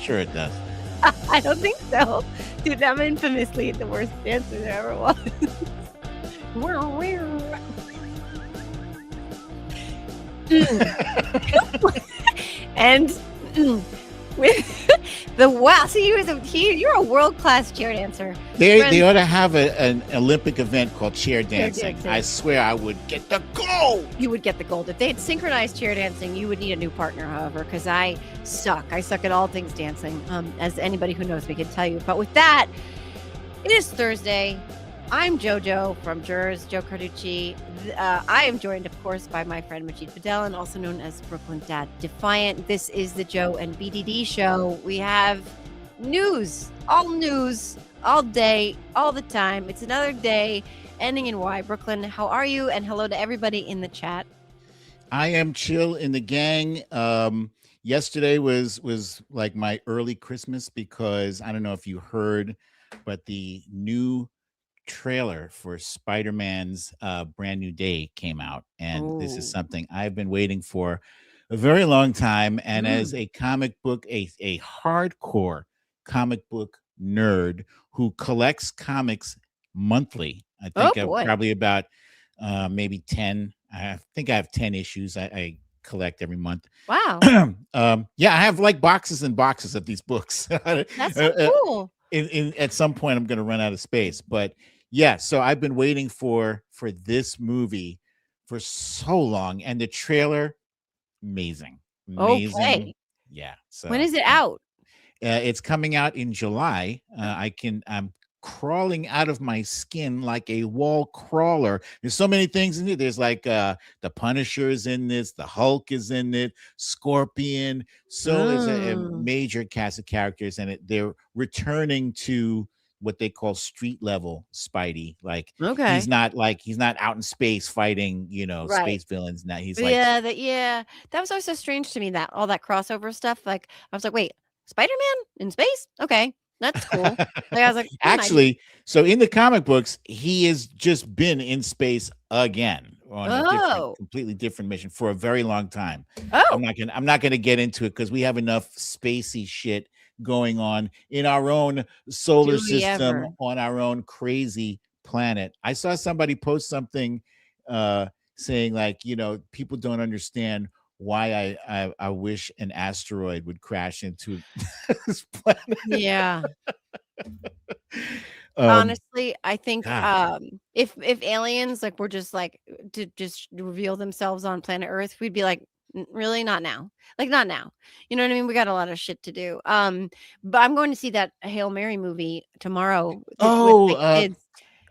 Sure it does. I don't think so. Dude, I'm infamously the worst dancer there ever was. And with the wow, so you're a world-class chair dancer. They ought to have an Olympic event called chair dancing. dancing. I swear I would get the gold. You would get the gold. If they had synchronized chair dancing, you would need a new partner, however, because I suck. I suck at all things dancing, as anybody who knows me can tell you. But with that, it is Thursday. I'm JoJo from Jurors, Joe Carducci. I am joined, of course, by my friend Majid Fadel, also known as Brooklyn Dad Defiant. This is the Joe and BDD show. We have news, all day, all the time. It's another day ending in Y. Brooklyn, how are you? And hello to everybody in the chat. I am chill in the gang. Yesterday was like my early Christmas because I don't know if you heard, but the new trailer for Spider-Man's Brand New Day came out, and this is something I've been waiting for a very long time. And as a comic book, a hardcore comic book nerd who collects comics monthly, I think probably about maybe 10. I think I have 10 issues I collect every month. Wow. Yeah, I have like boxes and boxes of these books. That's so cool. At some point I'm going to run out of space, but yeah, so I've been waiting for this movie for so long, and the trailer, amazing. Okay. Yeah. So when is it out? It's coming out in July. I'm crawling out of my skin like a wall crawler. There's so many things in it. There's like the Punisher is in this, the Hulk is in it, Scorpion. So there's a major cast of characters in it. They're returning to what they call street level Spidey. Like, he's not out in space fighting, space villains. Now he's like, that was always so strange to me, that all that crossover stuff. Like, I was like, wait, Spider-Man in space? Okay, that's cool. Like, I was like, actually, so in the comic books, he has just been in space again on a completely different mission for a very long time. I'm not gonna get into it because we have enough spacey shit going on in our own solar system on our own crazy planet. I saw somebody post something saying like, people don't understand why I wish an asteroid would crash into this planet. Yeah. Honestly, I think if aliens like were just like to just reveal themselves on planet Earth, we'd be like, really? Not now. Like, not now. You know what I mean? We got a lot of shit to do. But I'm going to see that Hail Mary movie tomorrow with the kids.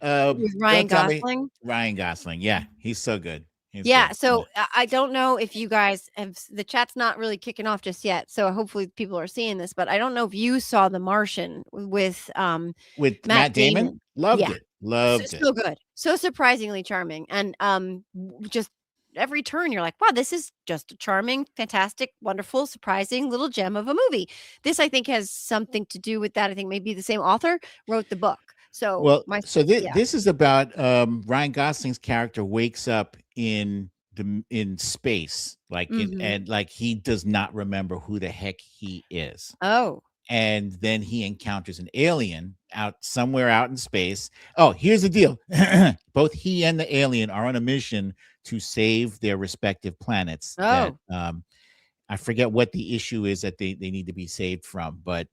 With Ryan Gosling. Ryan Gosling. Yeah, he's so good. So I don't know if you guys have, the chat's not really kicking off just yet, so hopefully people are seeing this, but I don't know if you saw The Martian with Matt Damon. Loved it. So good, so surprisingly charming, and just every turn you're like, wow, this is just a charming, fantastic, wonderful, surprising little gem of a movie. This, I think, has something to do with that. I think maybe the same author wrote the book. So this is about Ryan Gosling's character wakes up in space, like and like he does not remember who the heck he is. And then he encounters an alien somewhere out in space. Here's the deal. Both he and the alien are on a mission to save their respective planets. That, I forget what the issue is that they need to be saved from, but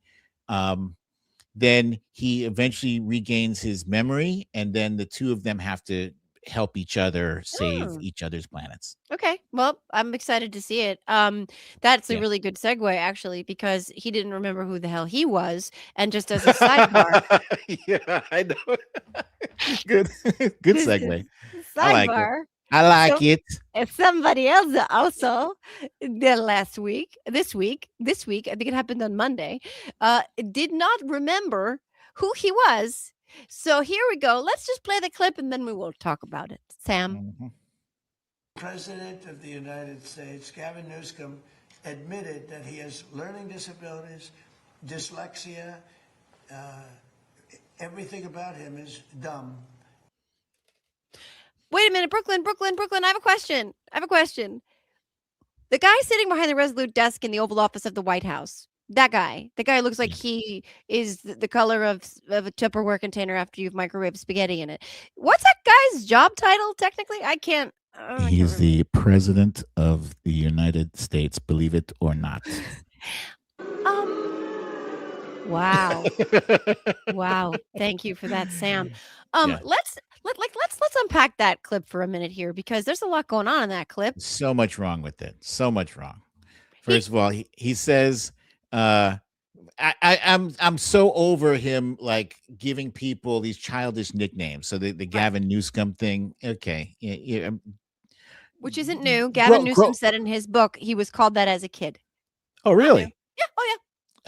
then he eventually regains his memory, and then the two of them have to help each other save each other's planets. Okay, well, I'm excited to see it. That's a really good segue, actually, because he didn't remember who the hell he was, and just as a sidebar, yeah, I know. Good segue. Sidebar. I like it. If somebody else also this week, I think it happened on Monday, did not remember who he was. So here we go. Let's just play the clip and then we will talk about it. Sam. President of the United States, Gavin Newsom, admitted that he has learning disabilities, dyslexia. Everything about him is dumb. Wait a minute, Brooklyn. I have a question. The guy sitting behind the Resolute desk in the Oval Office of the White House, That guy. The guy looks like Yeah. he is the color of a Tupperware container after you've microwaved spaghetti in it. What's that guy's job title technically? I can't He's remember. the president of the United States, believe it or not. Wow. Wow. Thank you for that, Sam. Yeah. Let's unpack that clip for a minute here because there's a lot going on in that clip. So much wrong with it. So much wrong. He- First of all, he says, I'm so over him like giving people these childish nicknames. So the Gavin Newsom thing, okay, yeah, Which isn't new. Gavin Newsom said in his book he was called that as a kid. Oh, Not new. really? Yeah. Oh, yeah.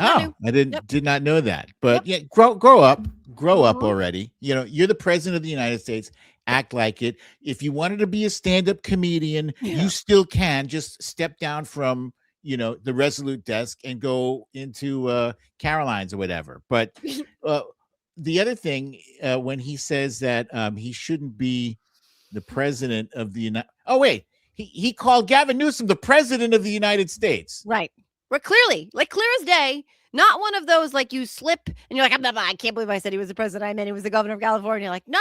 Not Oh, new. I Yep. did not know that. But Yep. yeah, grow up Mhm. already. You know, you're the president of the United States. Act like it. If you wanted to be a stand-up comedian, Yeah. you still can. Just step down from, you know, the Resolute desk and go into Caroline's or whatever. But the other thing, when he says that he shouldn't be the president of the United. Oh wait, he called Gavin Newsom the president of the United States. Right. But clearly, like clear as day, not one of those like you slip and you're like, I can't believe I said he was the president. I meant he was the governor of California. Like, no.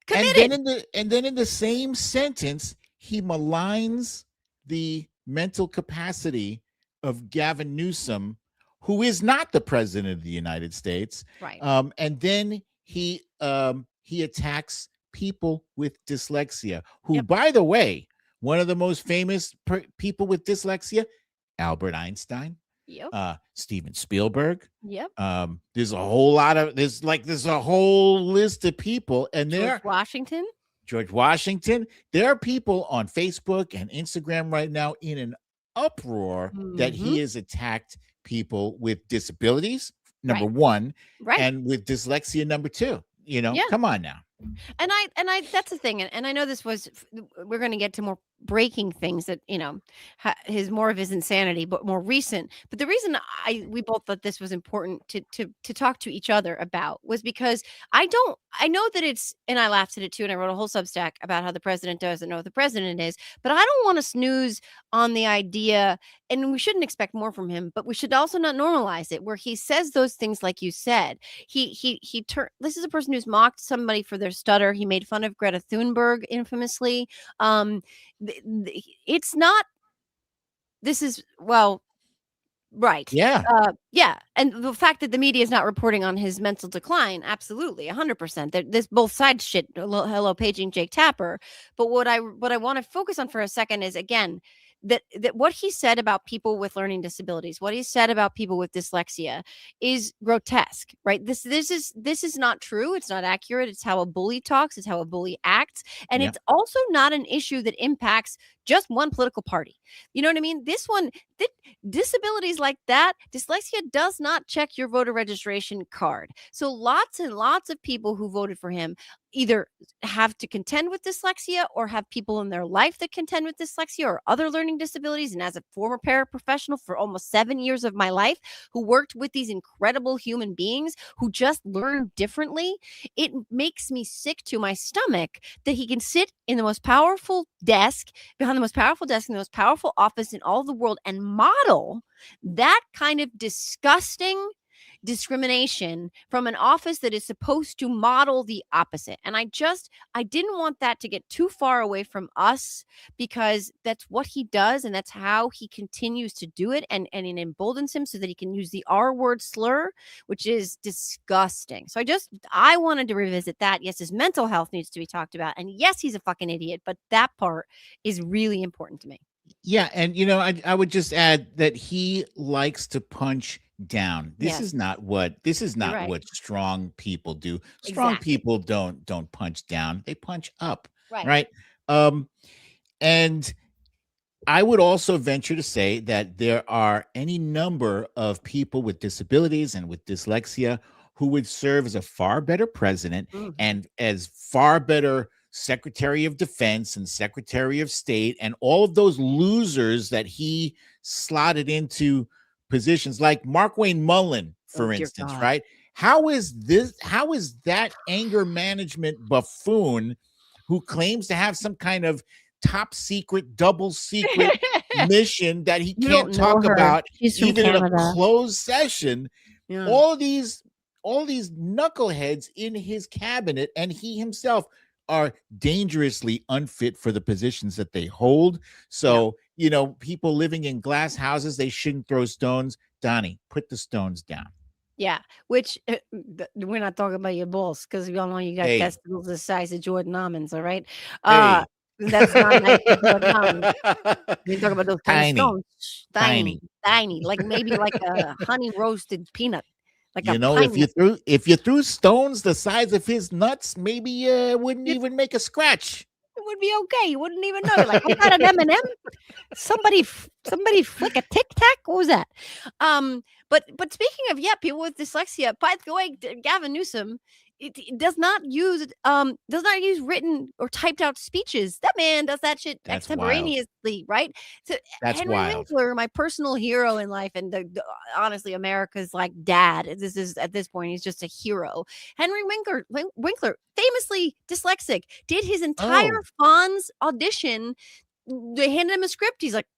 Committed. And then in the same sentence, he maligns the mental capacity of Gavin Newsom, who is not the president of the United States. Right. And then he attacks people with dyslexia, who, by the way, one of the most famous people with dyslexia, Albert Einstein, Steven Spielberg. Yep. There's a whole lot of there's a whole list of people, and George Washington. There are people on Facebook and Instagram right now in an uproar that he has attacked people with disabilities, number one, and with dyslexia, number two. You know, come on now. And I that's the thing, and I know this was we're going to get to more breaking things that his more of his insanity, but more recent. But the reason we both thought this was important to talk to each other about was because I know that it's, and I laughed at it too, and I wrote a whole Substack about how the president doesn't know what the president is, but I don't want to snooze on the idea, and we shouldn't expect more from him, but we should also not normalize it where he says those things like you said. This is a person who's mocked somebody for their stutter. He made fun of Greta Thunberg infamously. It's not, this is, well, right. Yeah. Yeah. And the fact that the media is not reporting on his mental decline, absolutely, 100%. There's both sides shit. Hello, paging Jake Tapper. But what I want to focus on for a second is, again, that what he said about people with learning disabilities, what he said about people with dyslexia is grotesque, right? This is not true. It's not accurate. It's how a bully talks. It's how a bully acts. And it's also not an issue that impacts just one political party. You know what I mean? This one, disabilities like that, dyslexia does not check your voter registration card. So lots and lots of people who voted for him either have to contend with dyslexia or have people in their life that contend with dyslexia or other learning disabilities. And as a former paraprofessional for almost 7 years of my life who worked with these incredible human beings who just learn differently, it makes me sick to my stomach that he can sit in the most powerful desk, behind the most powerful desk in the most powerful office in all of the world and model that kind of disgusting discrimination from an office that is supposed to model the opposite. And I didn't want that to get too far away from us because that's what he does and that's how he continues to do it, and it emboldens him so that he can use the R word slur, which is disgusting. So I wanted to revisit that. Yes, his mental health needs to be talked about, and yes, he's a fucking idiot, but that part is really important to me. Yeah, and I would just add that he likes to punch down. This is not what what strong people do. Strong people don't punch down. They punch up. Right. And I would also venture to say that there are any number of people with disabilities and with dyslexia who would serve as a far better president and as far better Secretary of Defense and Secretary of State, and all of those losers that he slotted into positions like Markwayne Mullin, for instance, right? How is that anger management buffoon who claims to have some kind of top secret, double secret mission that he You can't don't know talk her. about She's from even in a Canada. closed session. Yeah. All these knuckleheads in his cabinet and he himself are dangerously unfit for the positions that they hold. So, people living in glass houses, they shouldn't throw stones. Donnie, put the stones down. Yeah, which we're not talking about your balls because we all know you got Hey. testicles the size of Jordan almonds. All right, Hey. that's not nice for Jordan almonds. We talk about those tiny Tiny. stones, tiny, like maybe like a honey roasted peanut, like a If pine you nut. threw stones the size of his nuts, maybe it wouldn't even make a scratch. It would be okay. You wouldn't even know. You're like, I got an M&M. Somebody flick a Tic Tac. What was that? But speaking of people with dyslexia, by the way, Gavin Newsom, it does not use written or typed out speeches. That man does that shit That's wild. extemporaneously, right? So That's Henry wild. Winkler, my personal hero in life, and honestly, America's like dad. This is at this point, he's just a hero. Henry Winkler, famously dyslexic, did his entire Fonz audition. They handed him a script. He's like,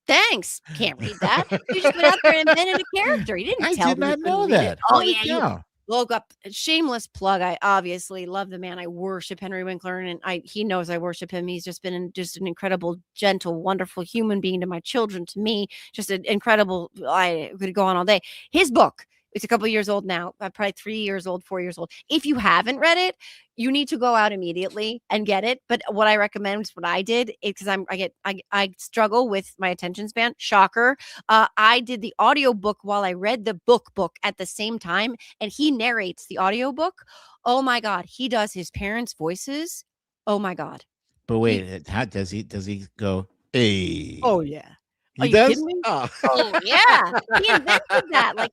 thanks. Can't read that. You just went out there and invented a character. He didn't I tell did me he not couldn't know read that. it. Oh Holy yeah, you cow. woke up. Shameless plug. I obviously love the man. I worship Henry Winkler, and he knows I worship him. He's just been an incredible, gentle, wonderful human being to my children, to me. Just an incredible. I could go on all day. His book. It's a couple years old now, probably 3 years old, 4 years old. If you haven't read it, you need to go out immediately and get it. But what I recommend is what I did, because I struggle with my attention span. Shocker. I did the audiobook while I read the book at the same time, and he narrates the audiobook. Oh my God, he does his parents' voices. Oh my God. But wait, how does he go? Hey. Oh yeah. He Are you does? kidding me? Oh. Oh yeah, he invented that.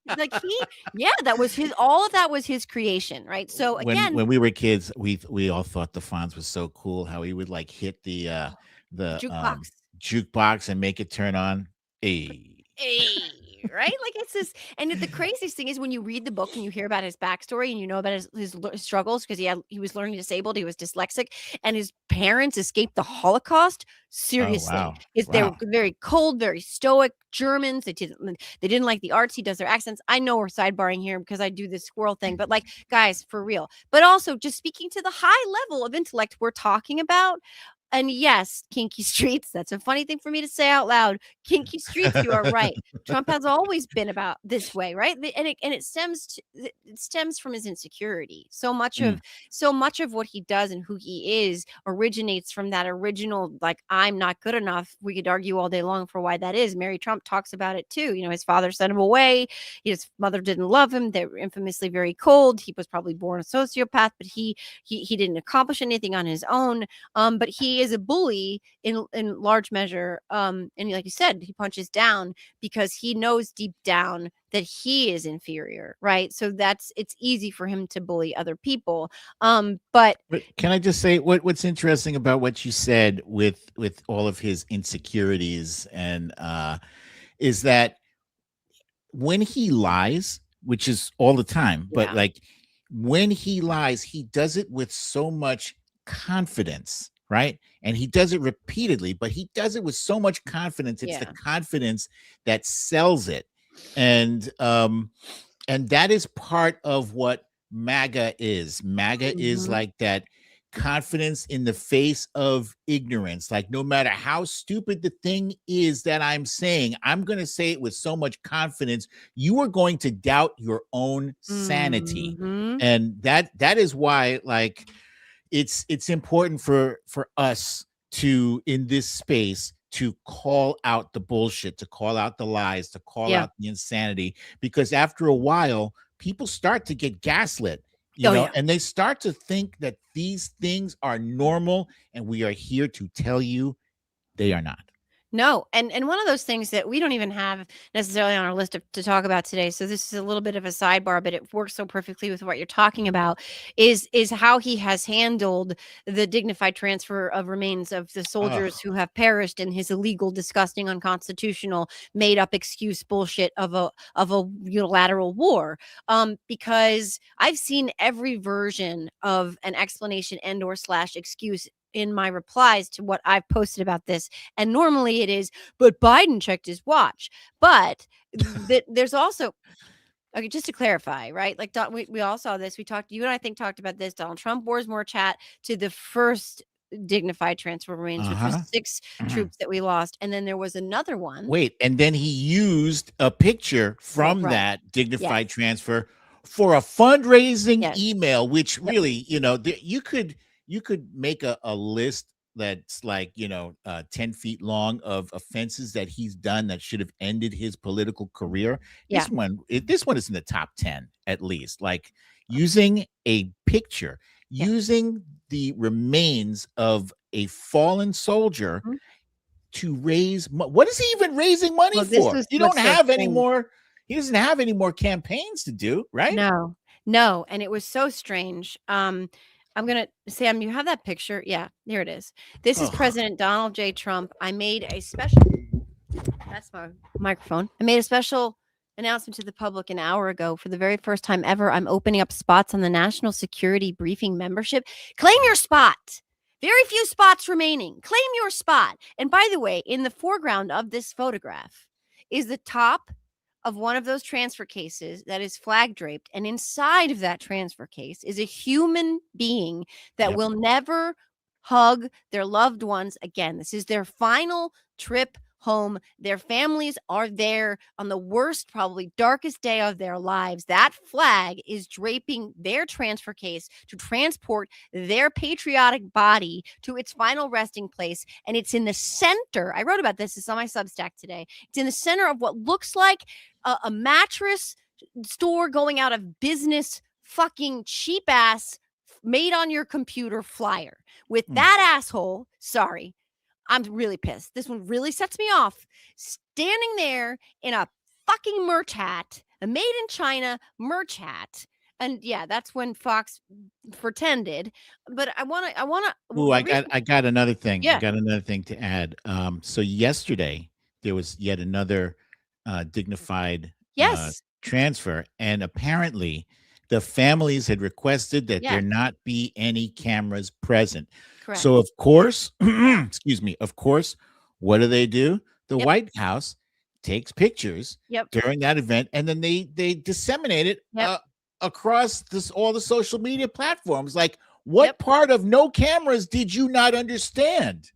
That was his. All of that was his creation, right? So again, when we were kids, we all thought the Fonz was so cool. How he would like hit the jukebox. Jukebox and make it turn on. Hey. Right? Like it's this, and the craziest thing is when you read the book and you hear about his backstory and you know about his struggles, because he was learning disabled, he was dyslexic, and his parents escaped the Holocaust. Seriously, wow. They were very cold, very stoic Germans. They didn't like the arts. He does their accents. I know we're sidebarring here because I do this squirrel thing, but like guys, for real. But also just speaking to the high level of intellect we're talking about. And yes, kinky streets. That's a funny thing for me to say out loud. Kinky streets. You are right. Trump has always been about this way, right? And it stems from his insecurity. So much of what he does and who he is originates from that original, like, I'm not good enough. We could argue all day long for why that is. Mary Trump talks about it too. His father sent him away. His mother didn't love him. They were infamously very cold. He was probably born a sociopath, but he didn't accomplish anything on his own. But he is a bully in large measure. And like you said, he punches down because he knows deep down that he is inferior, right? So it's easy for him to bully other people. But can I just say what's interesting about what you said with all of his insecurities and is that when he lies, which is all the time, but like when he lies, he does it with so much confidence, right? And he does it repeatedly, but he does it with so much confidence. It's the confidence that sells it. And that is part of what MAGA is. MAGA is like that confidence in the face of ignorance. Like no matter how stupid the thing is that I'm saying, I'm going to say it with so much confidence, you are going to doubt your own sanity. And that is why, like, it's important for us to, in this space, to call out the bullshit, to call out the lies, to call out the insanity, because after a while, people start to get gaslit, and they start to think that these things are normal, and we are here to tell you they are not. No. And one of those things that we don't even have necessarily on our list to talk about today, so this is a little bit of a sidebar, but it works so perfectly with what you're talking about, is how he has handled the dignified transfer of remains of the soldiers who have perished in his illegal, disgusting, unconstitutional, made up excuse bullshit of a unilateral war. Because I've seen every version of an explanation and/or / excuse in my replies to what I've posted about this. And normally it is, but Biden checked his watch. But there's also, okay, just to clarify, right? Like we all saw this. You and I think talked about this. Donald Trump wars more chat to the first dignified transfer remains, which was 6 troops that we lost. And then there was another one. Wait, and then he used a picture from right. that dignified transfer for a fundraising Yes. email, which really, you could make a list that's like 10 feet long of offenses that he's done that should have ended his political career. This one is in the top 10 at least. Like using a picture, using the remains of a fallen soldier to raise what is he even raising money for? You don't have any more. He doesn't have any more campaigns to do, right? No, and it was so strange. I'm gonna, Sam, you have that picture? Yeah, here it is. This is President Donald J. Trump. I made a special, that's my microphone. I made a special announcement to the public an hour ago. For the very first time ever, I'm opening up spots on the National Security Briefing membership. Claim your spot. Very few spots remaining. Claim your spot. And by the way, in the foreground of this photograph is the top of one of those transfer cases that is flag draped. And inside of that transfer case is a human being that will never hug their loved ones again. This is their final trip home. Their families are there on the worst, probably darkest day of their lives. That flag is draping their transfer case to transport their patriotic body to its final resting place. And it's in the center. I wrote about this. It's on my Substack today. It's in the center of what looks like a mattress store going out of business, fucking cheap ass made on your computer flyer with that asshole. Sorry, I'm really pissed. This one really sets me off. Standing there in a fucking merch hat, a made in China merch hat. And yeah, that's when Fox pretended. But I want to. Ooh, I got another thing. Yeah. I got another thing to add. So yesterday there was yet another dignified transfer, and apparently the families had requested that there not be any cameras present. Correct. So of course, excuse me, of course, what do? The White House takes pictures during that event, and then they disseminate it across all the social media platforms. Like, what part of no cameras did you not understand?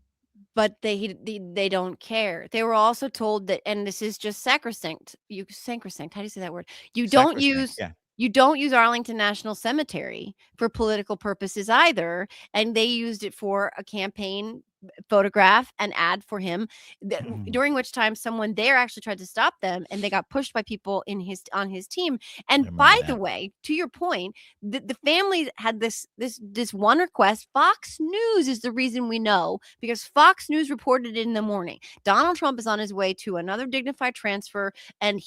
But they don't care. They were also told that, and this is just sacrosanct. Sacrosanct. How do you say that word? You don't use Arlington National Cemetery for political purposes either. And they used it for a campaign photograph and ad for him, during which time someone there actually tried to stop them, and they got pushed by people on his team. And by the way, to your point, the family had this one request. Fox News is the reason we know, because Fox News reported it in the morning. Donald Trump is on his way to another dignified transfer, and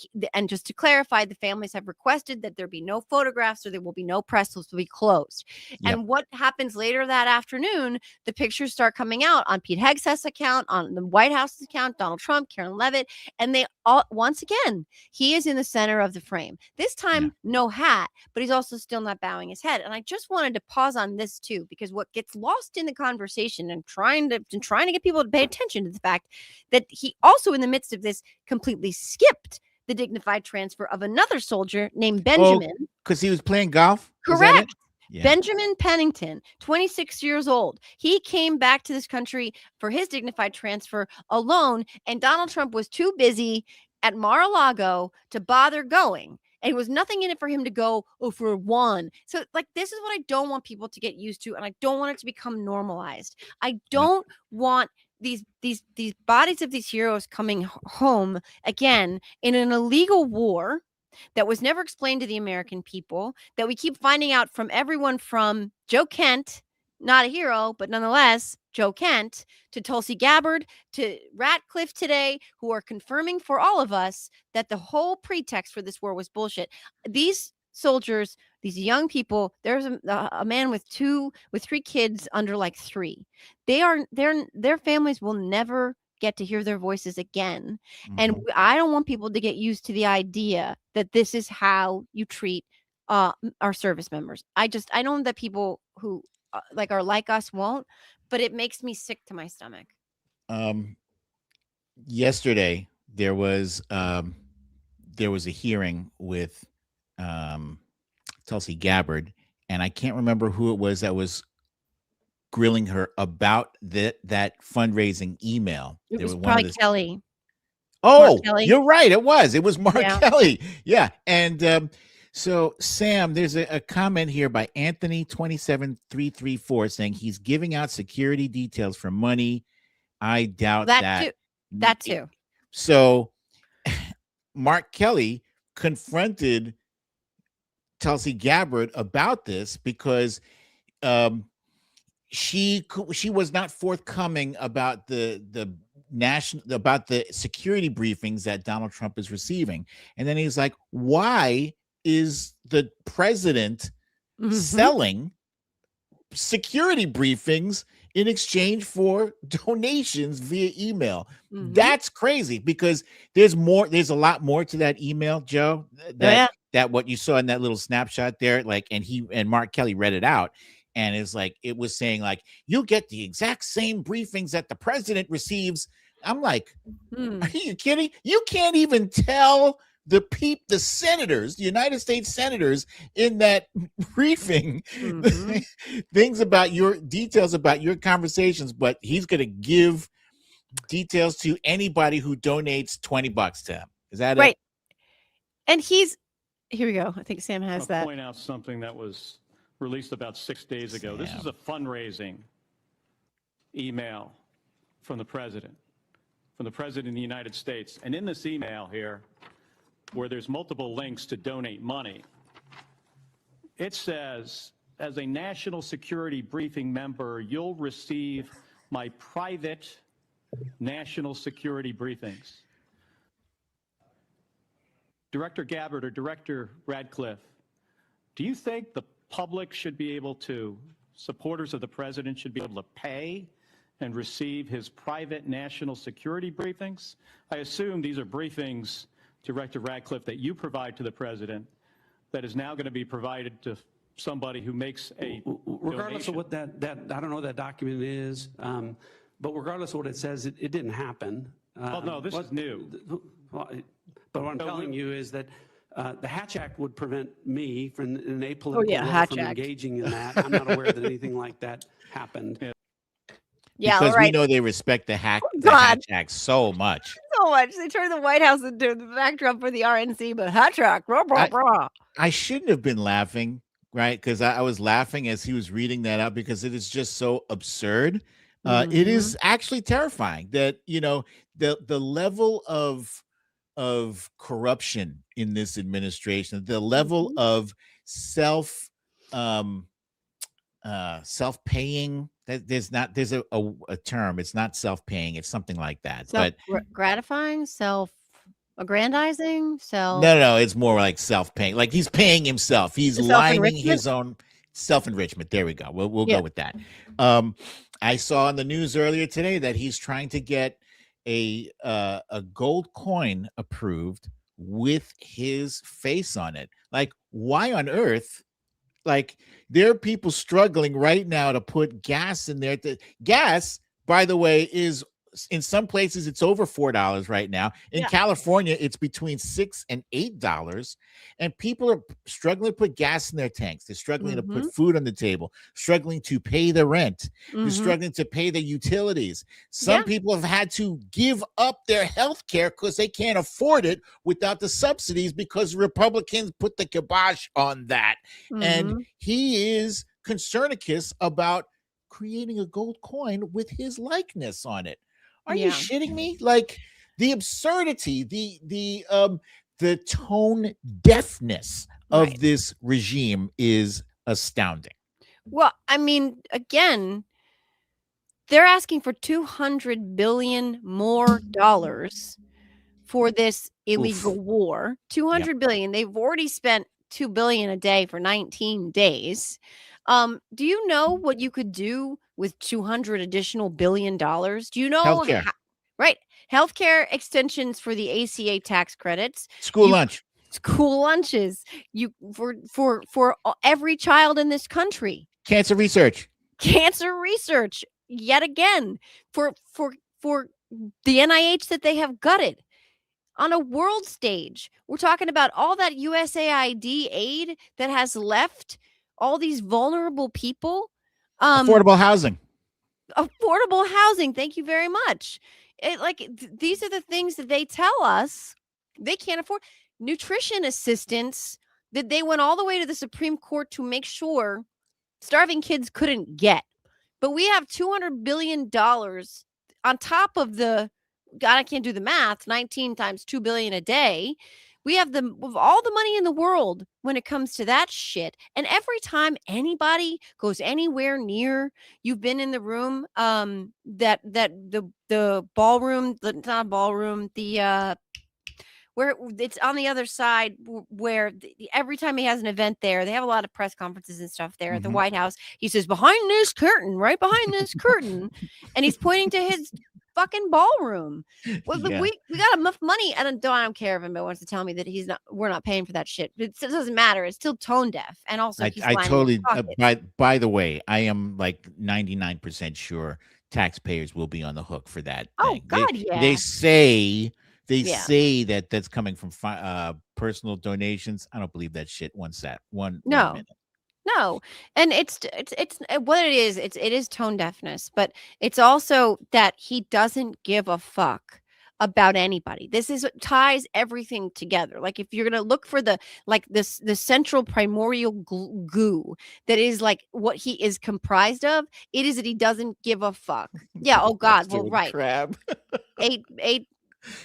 just to clarify, the families have requested that there be no photographs, or there will be no press. Those will be closed. And what happens later that afternoon? The pictures start coming out on Pete Hegseth's account, on the White House's account, Donald Trump, Karen Levitt, and they all, once again, he is in the center of the frame. This time, no hat, but he's also still not bowing his head. And I just wanted to pause on this too, because what gets lost in the conversation, and trying to get people to pay attention to the fact that he also, in the midst of this, completely skipped the dignified transfer of another soldier named Benjamin. Because he was playing golf? Correct. Benjamin Pennington, 26 years old. He came back to this country for his dignified transfer alone, and Donald Trump was too busy at Mar-a-Lago to bother going. And it was nothing in it for him to go, for one. So, like, this is what I don't want people to get used to, and I don't want it to become normalized. I don't want these bodies of these heroes coming home again in an illegal war that was never explained to the American people, that we keep finding out from everyone from Joe Kent, not a hero, but nonetheless, Joe Kent, to Tulsi Gabbard, to Ratcliffe today, who are confirming for all of us that the whole pretext for this war was bullshit. These soldiers, these young people, there's a man with 3 kids under like 3. Their families will never get to hear their voices again. And I don't want people to get used to the idea that this is how you treat our service members. I know that people who are like us won't, but it makes me sick to my stomach. Yesterday there was a hearing with Tulsi Gabbard, and I can't remember who it was that was grilling her about that fundraising email. It There was one of probably the- Kelly. Oh, Kelly. you're right. It was Mark Yeah. Kelly. Yeah. And so, Sam, there's a comment here by Anthony 27334 saying he's giving out security details for money. I doubt that. That too. So, Mark Kelly confronted Tulsi Gabbard about this because she was not forthcoming about the security briefings that Donald Trump is receiving. And then he's like, why is the president selling security briefings in exchange for donations via email? That's crazy, because there's a lot more to that email, Joe, that what you saw in that little snapshot there, like, and Mark Kelly read it out. And it's like, it was saying like, you'll get the exact same briefings that the president receives. I'm like, are you kidding? You can't even tell the senators, the United States senators in that briefing, details about your conversations, but he's going to give details to anybody who donates $20 to him. Is that right? It? And here we go. I think Sam has that. I'll point out something that was released about 6 days ago. This is a fundraising email from the president of the United States. And in this email here, where there's multiple links to donate money, it says, as a national security briefing member, you'll receive my private national security briefings. Director Gabbard or Director Radcliffe, do you think the public should be able to, supporters of the president should be able to pay and receive his private national security briefings? I assume these are briefings, Director Radcliffe, that you provide to the president that is now going to be provided to somebody who makes a regardless donation. of what that I don't know what that document is, but regardless of what it says, it didn't happen. Well, no, this is new. But what I'm telling you is that the Hatch Act would prevent me from an apolitical role from engaging in that. I'm not aware that anything like that happened. Yeah, because right. we know they respect the Hatch Act so much. So much. They turned the White House into the backdrop for the RNC, but Hatch Act, rah, rah, rah. I shouldn't have been laughing, right? Because I was laughing as he was reading that out, because it is just so absurd. It is actually terrifying that, the level of corruption in this administration, the level of self-paying. There's a term. It's not self-paying. It's something like that. Gratifying, self-aggrandizing, No, it's more like self-paying. Like he's paying himself. He's lining his own self-enrichment. There we go. We'll go with that. I saw on the news earlier today that he's trying to get a gold coin approved with his face on it. Like, why on earth? Like, there are people struggling right now to put gas in there. Gas, by the way, is in some places it's over $4 right now. In California, it's between $6 and $8, and people are struggling to put gas in their tanks. They're struggling to put food on the table, struggling to pay the rent. They're struggling to pay the utilities. Some people have had to give up their health care because they can't afford it without the subsidies, because Republicans put the kibosh on that. And he is concernicus about creating a gold coin with his likeness on it. Are you shitting me? Like, the absurdity, the tone deafness of this regime is astounding. Well, I mean, again, they're asking for $200 billion more dollars for this illegal war. $200 billion. They've already spent $2 billion a day for 19 days. Do you know what you could do with $200 additional billion? Do you know healthcare? Healthcare extensions for the ACA tax credits, school lunches, for every child in this country, cancer research, yet again for the NIH that they have gutted on a world stage. We're talking about all that USAID aid that has left all these vulnerable people. Affordable housing. Affordable housing. Thank you very much. These are the things that they tell us they can't afford. Nutrition assistance that they went all the way to the Supreme Court to make sure starving kids couldn't get. But we have $200 billion on top of the, God, I can't do the math, 19 times 2 billion a day. We have all the money in the world when it comes to that shit. And every time anybody goes anywhere near, you've been in the room, the ballroom, not a ballroom, where it's on the other side, where every time he has an event there, they have a lot of press conferences and stuff there at the White House. He says, behind this curtain, right behind this curtain. And he's pointing to his fucking ballroom. Well, we got enough money. I don't care if anybody wants to tell me that we're not paying for that shit. It doesn't matter. It's still tone deaf. And also, I totally, by the way, I am like 99% sure taxpayers will be on the hook for that. Oh, thing. God, They say say that that's coming from personal donations. I don't believe that shit one minute. No. And it's what it is. It is tone deafness, but it's also that he doesn't give a fuck about anybody. This is what ties everything together. Like if you're going to look for the central primordial goo that is like what he is comprised of, it is that he doesn't give a fuck. Yeah. Oh God. Well, right. Crab. 8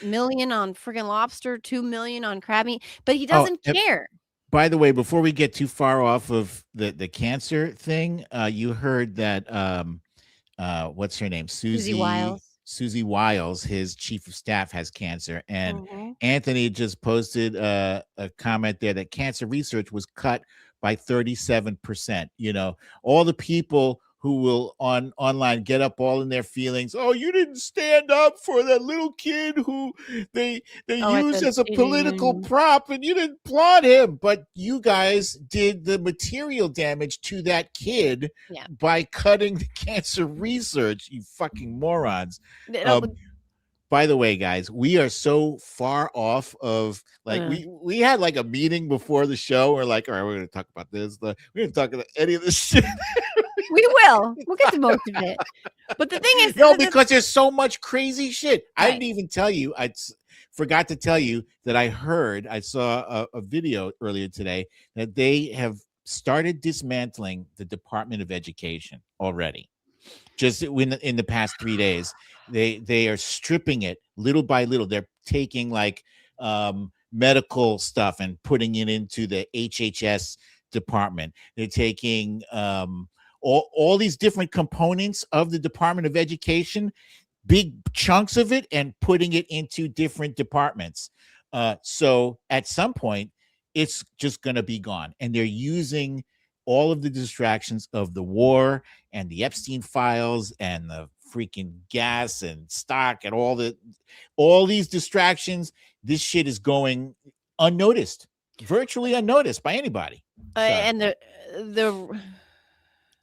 million on friggin' lobster, 2 million on crab meat, but he doesn't care. By the way, before we get too far off of the cancer thing, you heard that what's her name? Susie Wiles, his chief of staff, has cancer. And Anthony just posted a comment there that cancer research was cut by 37%. You know, all the people who will online get up all in their feelings. Oh, you didn't stand up for that little kid who they used as a political prop, and you didn't applaud him. But you guys did the material damage to that kid by cutting the cancer research, you fucking morons. By the way, guys, we are so far off of we had like a meeting before the show. We're like, all right, we're going to talk about this. We're going to talk about any of this shit. We will. We'll get to most of it. But the thing is, because there's so much crazy shit. Right. I didn't even tell you. I forgot to tell you that I saw a video earlier today that they have started dismantling the Department of Education already. Just in the past 3 days, they are stripping it little by little. They're taking like medical stuff and putting it into the HHS department. They're taking all these different components of the Department of Education, big chunks of it, and putting it into different departments. So at some point, it's just going to be gone. And they're using all of the distractions of the war and the Epstein files and the freaking gas and stock and all these distractions. This shit is going unnoticed, virtually unnoticed by anybody. And the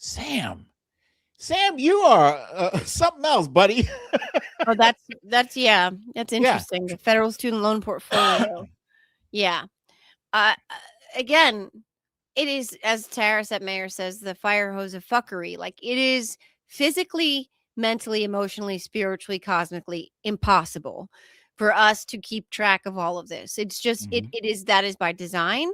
Sam, you are something else, buddy. Oh, that's interesting. The federal student loan portfolio. Yeah. Again, it is, as Tara Mayer says, the fire hose of fuckery. Like it is physically, mentally, emotionally, spiritually, cosmically impossible for us to keep track of all of this. It's just that is by design.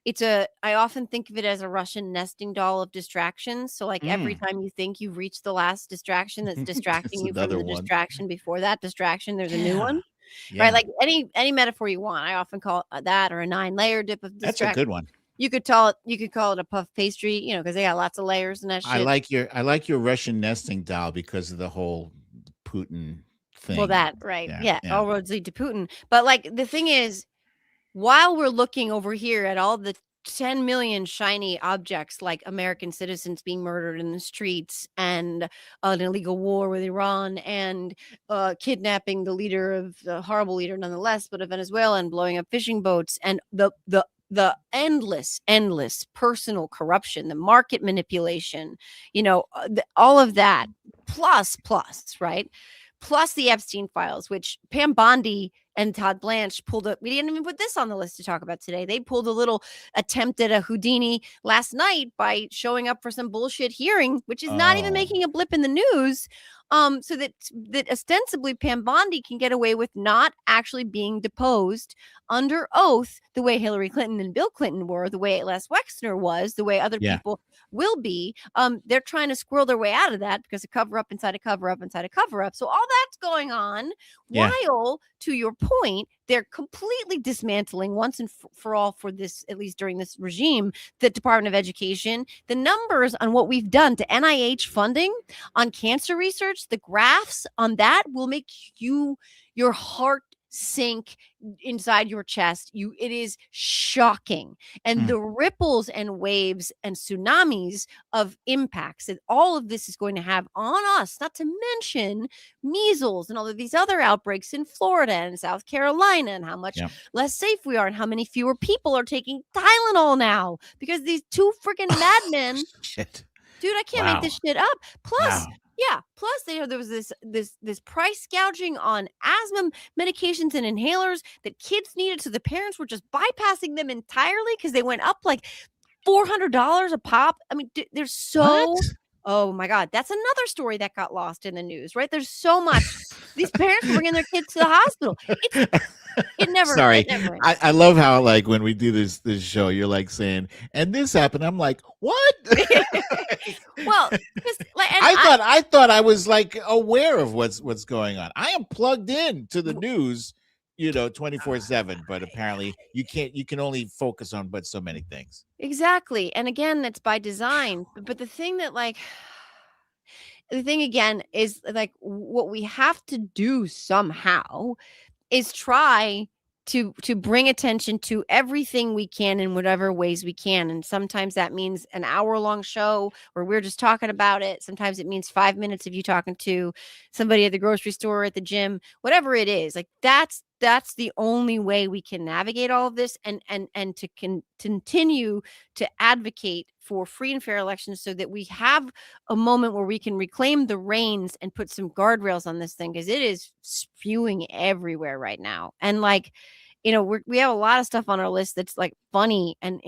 I often think of it as a Russian nesting doll of distractions. So like every time you think you've reached the last distraction that's distracting you from the distraction before that distraction, there's a new one. Yeah. Right? Like any metaphor you want. I often call it that, or a 9-layer dip of distraction. That's a good one. You could call it a puff pastry, you know, because they got lots of layers and that shit. I like your Russian nesting doll because of the whole Putin thing. Well, that right. Yeah. All roads lead to Putin. But like the thing is, while we're looking over here at all the 10 million shiny objects like American citizens being murdered in the streets and an illegal war with Iran and kidnapping the horrible leader nonetheless, but of Venezuela, and blowing up fishing boats, and the the endless personal corruption, the market manipulation, all of that, plus, right? Plus the Epstein files, which Pam Bondi and Todd Blanche pulled up. We didn't even put this on the list to talk about today. They pulled a little attempt at a Houdini last night by showing up for some bullshit hearing, which is not even making a blip in the news. So that ostensibly Pam Bondi can get away with not actually being deposed under oath the way Hillary Clinton and Bill Clinton were, the way Les Wexner was, the way other people will be. They're trying to squirrel their way out of that because a cover up inside a cover up inside a cover up. So all that's going on while, to your point, they're completely dismantling once and for all for this, at least during this regime, the Department of Education. The numbers on what we've done to NIH funding on cancer research, the graphs on that will make your heart sink inside your chest. It is shocking. And the ripples and waves and tsunamis of impacts that all of this is going to have on us, not to mention measles and all of these other outbreaks in Florida and South Carolina, and how much less safe we are, and how many fewer people are taking Tylenol now because these two freaking madmen. Shit. Dude, I can't make this shit up. Plus, plus there was this price gouging on asthma medications and inhalers that kids needed, so the parents were just bypassing them entirely because they went up like $400 a pop. I mean, there's so What? Oh my God, that's another story that got lost in the news, right? There's so much. These parents are bringing their kids to the hospital. It never. Sorry, it never ends. I love how, like, when we do this show, you're like saying, "And this happened." I'm like, "What?" Well, because I thought I was like aware of what's going on. I am plugged in to the news, 24/7. But apparently, you can't. You can only focus on but so many things. Exactly, and again, that's by design. But the thing again is like what we have to do somehow is try to bring attention to everything we can in whatever ways we can. And sometimes that means an hour-long show where we're just talking about it. Sometimes it means 5 minutes of you talking to somebody at the grocery store, at the gym, whatever it is. Like that's the only way we can navigate all of this and to continue to advocate for free and fair elections so that we have a moment where we can reclaim the reins and put some guardrails on this thing, because it is spewing everywhere right now. And we have a lot of stuff on our list that's like funny and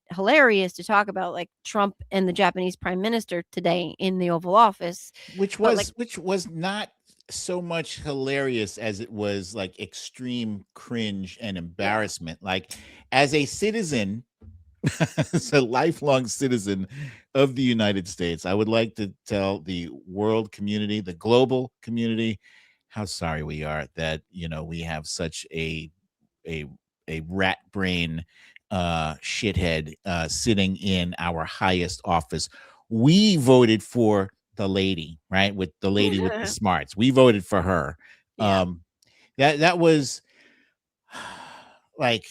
hilarious to talk about, like Trump and the Japanese prime minister today in the Oval Office, which was not so much hilarious as it was like extreme cringe and embarrassment. Like, as a citizen, as a lifelong citizen of the United States, I would like to tell the world community, the global community, how sorry we are that we have such a rat brain shithead sitting in our highest office. We voted for the lady, right? With the lady with the smarts. We voted for her. That was like,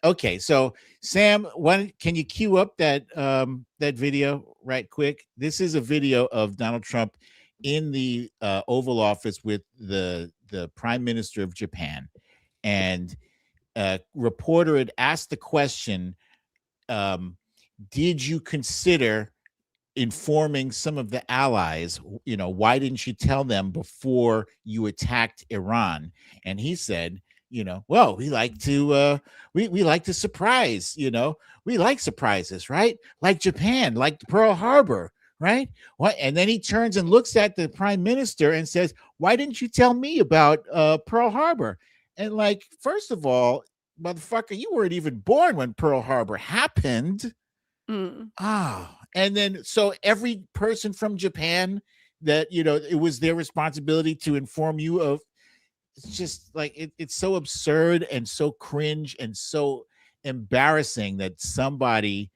okay. So Sam, can you cue up that video right quick? This is a video of Donald Trump in the Oval Office with the Prime Minister of Japan. And a reporter had asked the question, did you consider informing some of the allies? Why didn't you tell them before you attacked Iran? And he said, well, we like to we like to surprise, we like surprises, right? Like Japan, like Pearl Harbor, right? What? And then he turns and looks at the prime minister and says, why didn't you tell me about Pearl Harbor? And like, first of all, motherfucker, you weren't even born when Pearl Harbor happened. And then so every person from Japan that it was their responsibility to inform you of. It's just like it's so absurd and so cringe and so embarrassing that somebody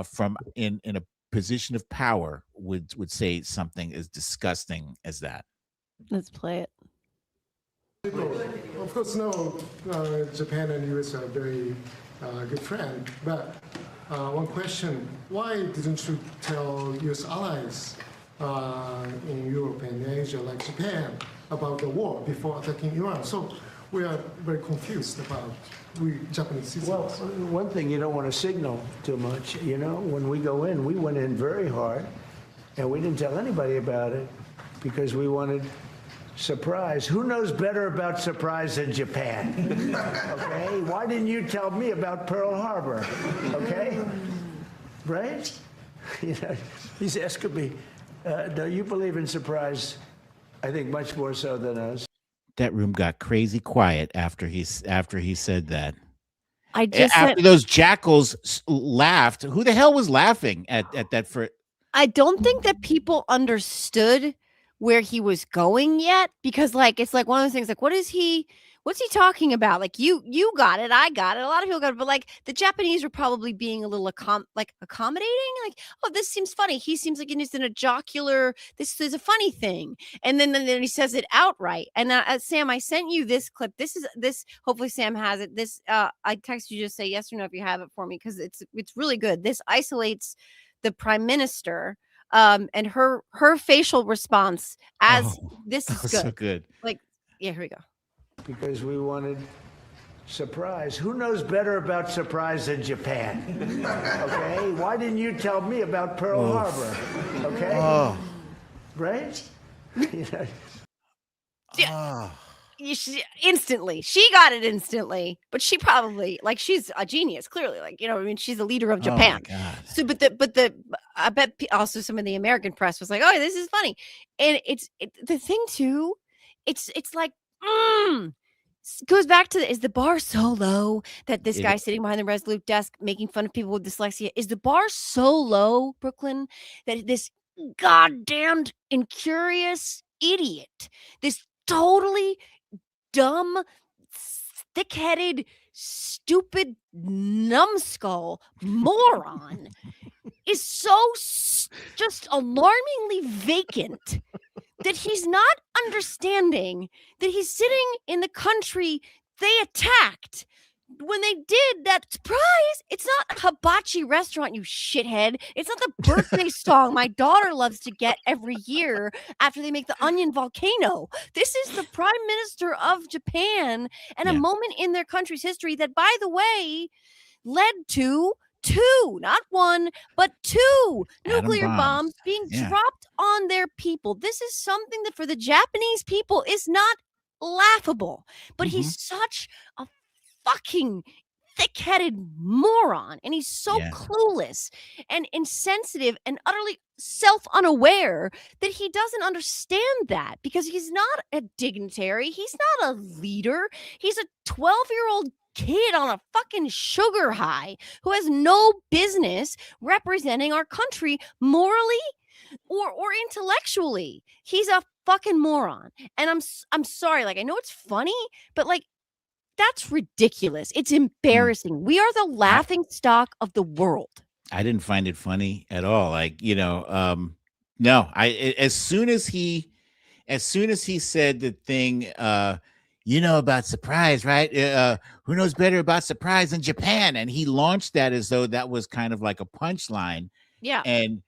from in a position of power would say something as disgusting as that. Let's play it. Of course, Japan and US are very good friends. But one question: why didn't you tell US allies in Europe and Asia, like Japan, about the war before attacking Iran? So we are very confused about we Japanese Well, citizens. one thing, you don't want to signal too much. You know, when we go in, we went in very hard, and we didn't tell anybody about it because we wanted surprise. Who knows better about surprise than Japan? Okay? Why didn't you tell me about Pearl Harbor? Okay? Right? You know, he's asking me, no, you believe in surprise, I think, much more so than us. That room got crazy quiet after he said that. I just After those jackals laughed. Who the hell was laughing at that? For I don't think that people understood where he was going yet, because like it's like one of those things like what's he talking about? Like you got it, I got it, a lot of people got it, but like the Japanese were probably being a little accommodating, like, oh, this seems funny, he seems like he's in a jocular, this is a funny thing, and then he says it outright. And Sam, I sent you this clip. This hopefully Sam has it. This I text you, just say yes or no if you have it for me, because it's really good. This isolates the prime minister and her facial response as this is good. So good. Like, yeah, here we go. Because we wanted surprise. Who knows better about surprise than Japan? Okay? Why didn't you tell me about Pearl Harbor? Okay? Right? You know, Instantly, she got it instantly, but she probably, like, she's a genius, clearly, like, you know what I mean, she's the leader of Japan. Oh my God. So but I bet also some of the American press was like, oh, this is funny. And the thing too, it's like goes back to is the bar so low that this guy sitting behind the Resolute desk making fun of people with dyslexia, is the bar so low, Brooklyn, that this goddamned incurious idiot, this totally dumb, thick-headed, stupid, numbskull moron is so just alarmingly vacant that he's not understanding that he's sitting in the country they attacked. When they did that, surprise, it's not a hibachi restaurant, you shithead. It's not the birthday song my daughter loves to get every year after they make the onion volcano. This is the prime minister of Japan, and a moment in their country's history that, by the way, led to two, not one, but two nuclear bombs being dropped on their people. This is something that for the Japanese people is not laughable, but he's such a fucking thick-headed moron, and he's so clueless and insensitive and utterly self-unaware that he doesn't understand that, because he's not a dignitary, he's not a leader, he's a 12-year-old kid on a fucking sugar high who has no business representing our country morally or intellectually. He's a fucking moron, and I'm sorry, like, I know it's funny, but like, that's ridiculous. It's embarrassing. We are the laughing stock of the world. I didn't find it funny at all. Like, you know, no, as soon as he said the thing, you know about surprise, right? Who knows better about surprise than Japan? And he launched that as though that was kind of like a punchline. Yeah. And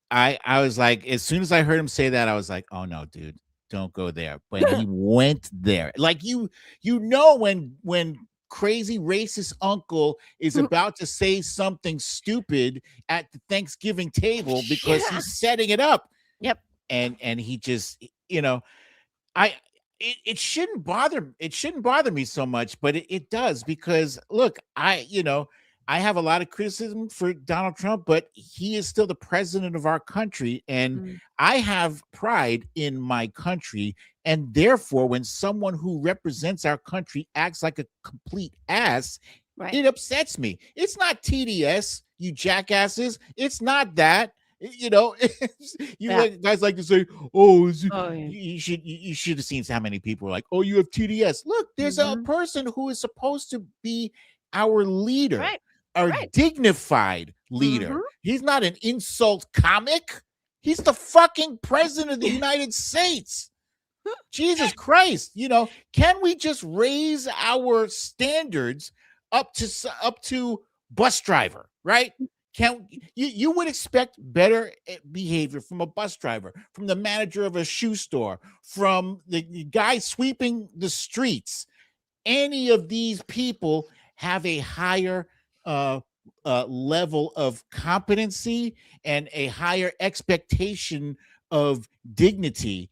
I was like, as soon as I heard him say that, I was like, oh no, dude, don't go there. But he went there. Like, you know, when crazy racist uncle is about to say something stupid at the Thanksgiving table because he's setting it up. Yep. And he just, you know, it shouldn't bother me so much, but it does, because look, I have a lot of criticism for Donald Trump, but he is still the president of our country, and I have pride in my country, and therefore when someone who represents our country acts like a complete ass, it upsets me. It's not TDS, you jackasses. It's not that. You know, guys like to say, you should have seen how many people were like, oh, you have TDS. Look, there's a person who is supposed to be our leader, our dignified leader. He's not an insult comic. He's the fucking president of the United States. Jesus Christ. You know, can we just raise our standards up to bus driver, right? You would expect better behavior from a bus driver, from the manager of a shoe store, from the guy sweeping the streets. any of these people have a higher level of competency and a higher expectation of dignity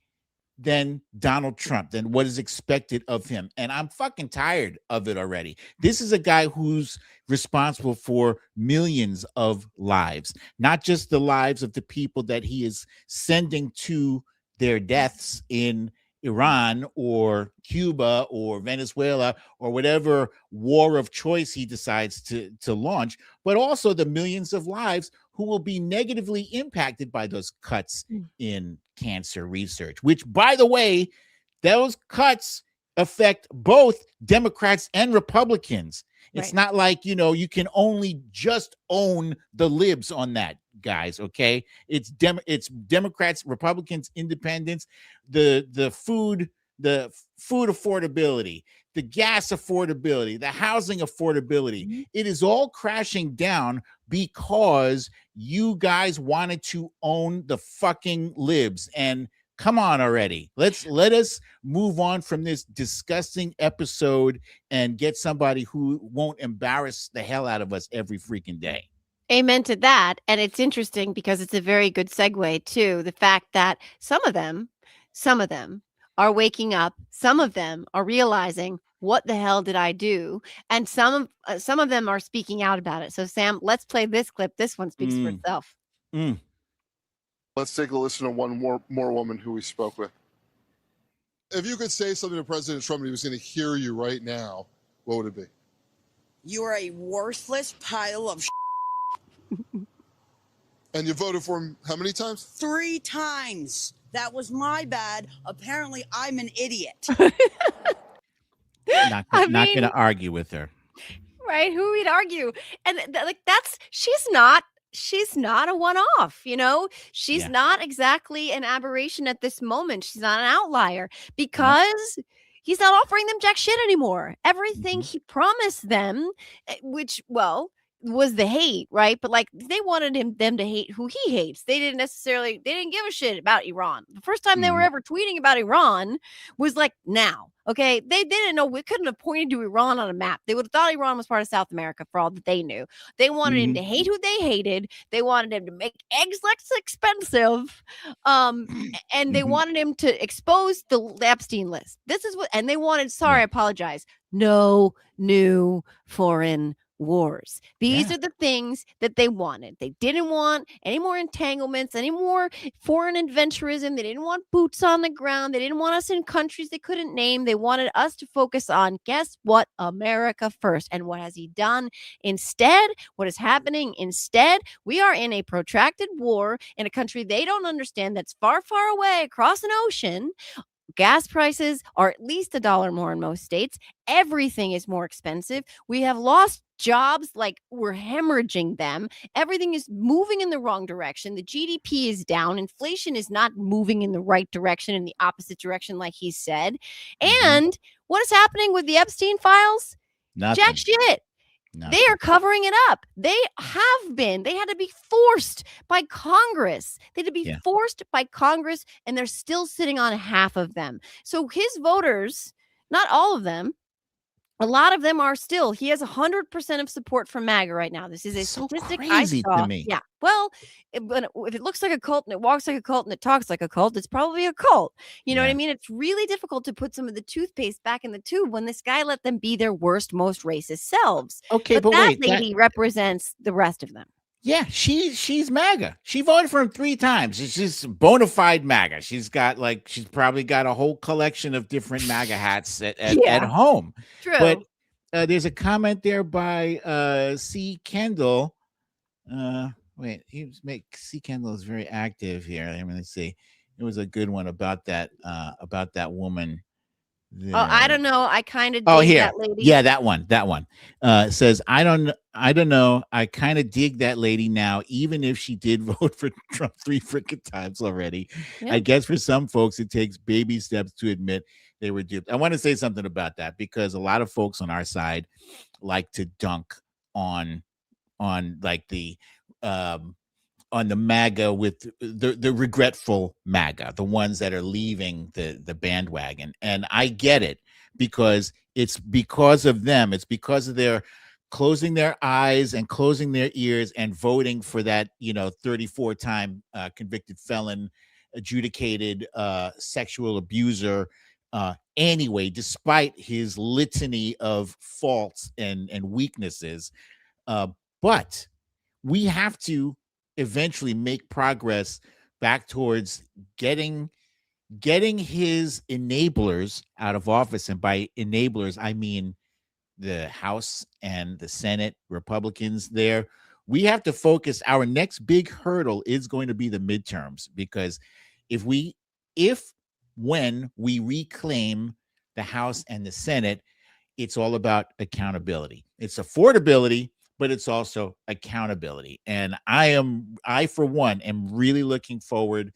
than Donald Trump, than what is expected of him. And I'm fucking tired of it already. This is a guy who's responsible for millions of lives, not just the lives of the people that he is sending to their deaths in Iran or Cuba or Venezuela or whatever war of choice he decides to launch, but also the millions of lives who will be negatively impacted by those cuts in cancer research, which, by the way, those cuts affect both Democrats and Republicans. It's not like, you can only just own the libs on that, guys. Okay. It's Democrats, Republicans, independents, the food affordability, the gas affordability, the housing affordability. It is all crashing down because you guys wanted to own the fucking libs. And come on already. Let us move on from this disgusting episode and get somebody who won't embarrass the hell out of us every freaking day. Amen to that. And it's interesting because it's a very good segue to the fact that some of them are waking up. Some of them are realizing, what the hell did I do? And some of them are speaking out about it. So Sam, let's play this clip. This one speaks for itself. Let's take a listen to one more woman who we spoke with. If you could say something to President Trump and he was going to hear you right now, what would it be? You are a worthless pile of And you voted for him how many times? 3 times. That was my bad. Apparently, I'm an idiot. Not going to argue with her. Right? Who would argue? And she's not a one-off, she's not exactly an aberration at this moment. She's not an outlier because he's not offering them jack shit anymore. Everything he promised them, which, was the hate, right? But they wanted them to hate who he hates. They didn't give a shit about Iran. The first time they were ever tweeting about Iran was now. Okay. They didn't know. We couldn't have pointed to Iran on a map. They would have thought Iran was part of South America for all that they knew. They wanted him to hate who they hated. They wanted him to make eggs less expensive. And they wanted him to expose the Epstein list. And they wanted, I apologize, no new foreign wars. These are the things that they wanted. They didn't want any more entanglements, any more foreign adventurism. They didn't want boots on the ground. They didn't want us in countries they couldn't name. They wanted us to focus on, guess what? America first. And what has he done instead? What is happening instead? We are in a protracted war in a country they don't understand that's far, far away across an ocean. Gas prices are at least $1 more in most states. Everything is more expensive. We have lost jobs, we're hemorrhaging them. Everything is moving in the wrong direction. The GDP is down. Inflation is not moving in the right direction, in the opposite direction, like he said. And what is happening with the Epstein files? Nothing. Jack shit. Nothing. They are covering it up. They had to be forced by Congress. They had to be forced by Congress, and they're still sitting on half of them. So his voters, not all of them, a lot of them are still, he has 100% of support from MAGA right now. This is a statistic I saw. To me. Yeah. Well, if it looks like a cult and it walks like a cult and it talks like a cult, it's probably a cult. You know what I mean? It's really difficult to put some of the toothpaste back in the tube when this guy let them be their worst, most racist selves. Okay, but that wait, lady represents the rest of them. Yeah, she's MAGA. She voted for him 3 times. She's bona fide MAGA. She's probably got a whole collection of different MAGA hats at home. True. But there's a comment there by C. Kendall. C. Kendall is very active here. Let me see. It was a good one about that woman. There. Oh, I don't know. I kind of dig that lady. Yeah, that one. Says, I don't know. I kind of dig that lady now, even if she did vote for Trump 3 freaking times already. Yeah. I guess for some folks, it takes baby steps to admit they were duped. I want to say something about that because a lot of folks on our side like to dunk on the MAGA with the regretful MAGA, the ones that are leaving the bandwagon. And I get it because It's because of them. It's because of their closing their eyes and closing their ears and voting for that, 34-time convicted felon, adjudicated sexual abuser. Anyway, despite his litany of faults and weaknesses, but we have to eventually make progress back towards getting his enablers out of office. And by enablers, I mean the House and the Senate Republicans there. We have to focus. Our next big hurdle is going to be the midterms, because when we reclaim the House and the Senate, it's all about accountability. It's affordability, but it's also accountability. And I for one am really looking forward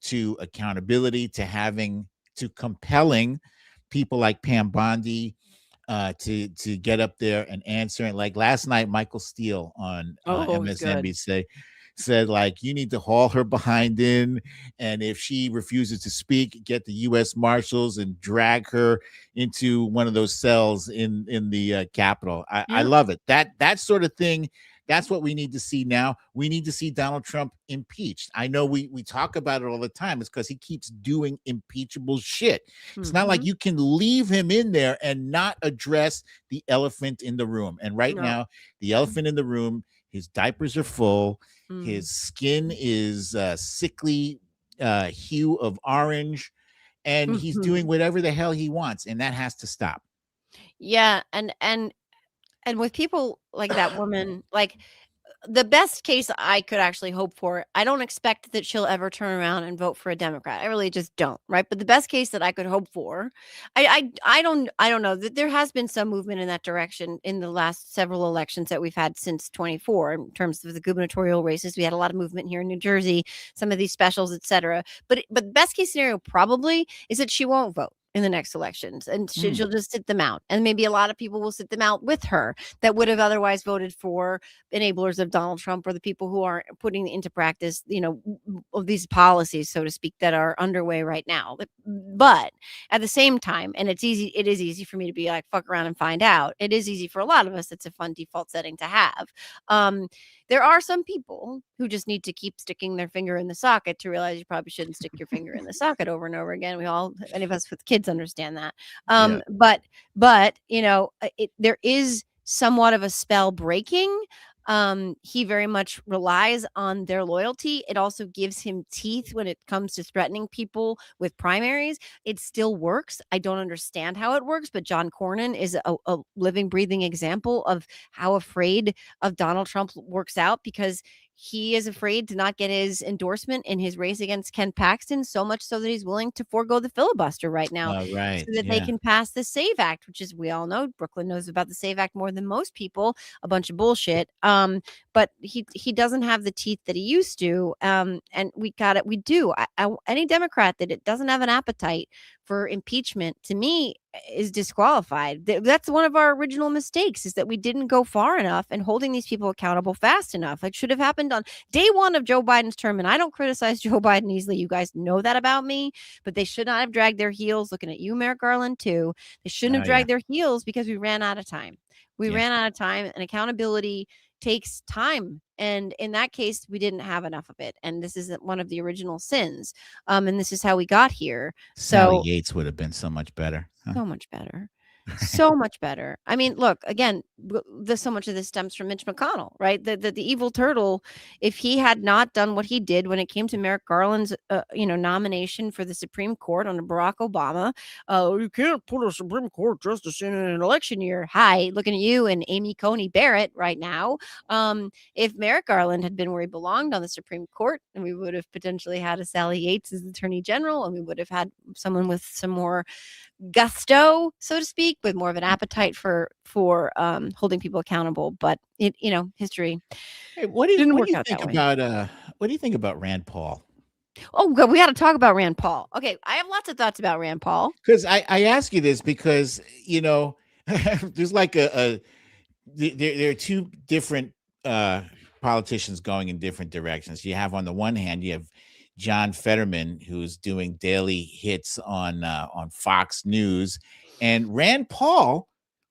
to accountability, to compelling people like Pam Bondi to get up there and answer. And like last night, Michael Steele on MSNBC said, like, you need to haul her behind in, and if she refuses to speak, get the U.S. Marshals and drag her into one of those cells in the Capitol. I love it. That sort of thing. That's what we need to see now. We need to see Donald Trump impeached. I know we talk about it all the time. It's because he keeps doing impeachable shit. It's not like you can leave him in there and not address the elephant in the room. And right now, the elephant in the room, his diapers are full. His skin is sickly hue of orange, and he's doing whatever the hell he wants, and that has to stop. Yeah, and with people like that woman, like the best case I could actually hope for, I don't expect that she'll ever turn around and vote for a Democrat. I really just don't, right? But the best case that I could hope for, I don't know, that there has been some movement in that direction in the last several elections that we've had since 24 in terms of the gubernatorial races. We had a lot of movement here in New Jersey, some of these specials, etc. But the best case scenario probably is that she won't vote in the next elections, and she'll just sit them out, and maybe a lot of people will sit them out with her that would have otherwise voted for enablers of Donald Trump, or the people who are putting into practice, of these policies, so to speak, that are underway right now. But at the same time, and it is easy for me to be like, fuck around and find out. It is easy for a lot of us. It's a fun default setting to have. There are some people who just need to keep sticking their finger in the socket to realize you probably shouldn't stick your finger in the socket over and over again. Any of us with kids understand that. But there is somewhat of a spell breaking. He very much relies on their loyalty. It also gives him teeth when it comes to threatening people with primaries. It still works. I don't understand how it works, but John Cornyn is a living, breathing example of how afraid of Donald Trump works out, because he is afraid to not get his endorsement in his race against Ken Paxton, so much so that he's willing to forego the filibuster right now, so that they can pass the SAVE Act, which is, we all know, Brooklyn knows about the SAVE Act more than most people, a bunch of bullshit. But he doesn't have the teeth that he used to. And any Democrat that it doesn't have an appetite for impeachment, to me, is disqualified. That's one of our original mistakes, is that we didn't go far enough and holding these people accountable fast enough. It should have happened on day one of Joe Biden's term. And I don't criticize Joe Biden easily. You guys know that about me, but they should not have dragged their heels. Looking at you, Merrick Garland, too. They shouldn't have dragged their heels, because we ran out of time. Ran out of time, and accountability takes time. And in that case, we didn't have enough of it. And this isn't one of the original sins. And this is how we got here. Sally Yates would have been so much better. So much better. So much better. I mean, look, again, so much of this stems from Mitch McConnell, right? The evil turtle. If he had not done what he did when it came to Merrick Garland's, nomination for the Supreme Court under Barack Obama, you can't put a Supreme Court justice in an election year. Hi, looking at you and Amy Coney Barrett right now. If Merrick Garland had been where he belonged on the Supreme Court, and we would have potentially had a Sally Yates as Attorney General, and we would have had someone with some more gusto, so to speak, with more of an appetite for holding people accountable. But history. Hey, what do you think about Rand Paul? Oh, God, we got to talk about Rand Paul. Okay, I have lots of thoughts about Rand Paul. Because I ask you this because there's like there are two different politicians going in different directions. You have, on the one hand, you have John Fetterman, who's doing daily hits on Fox News, and Rand Paul,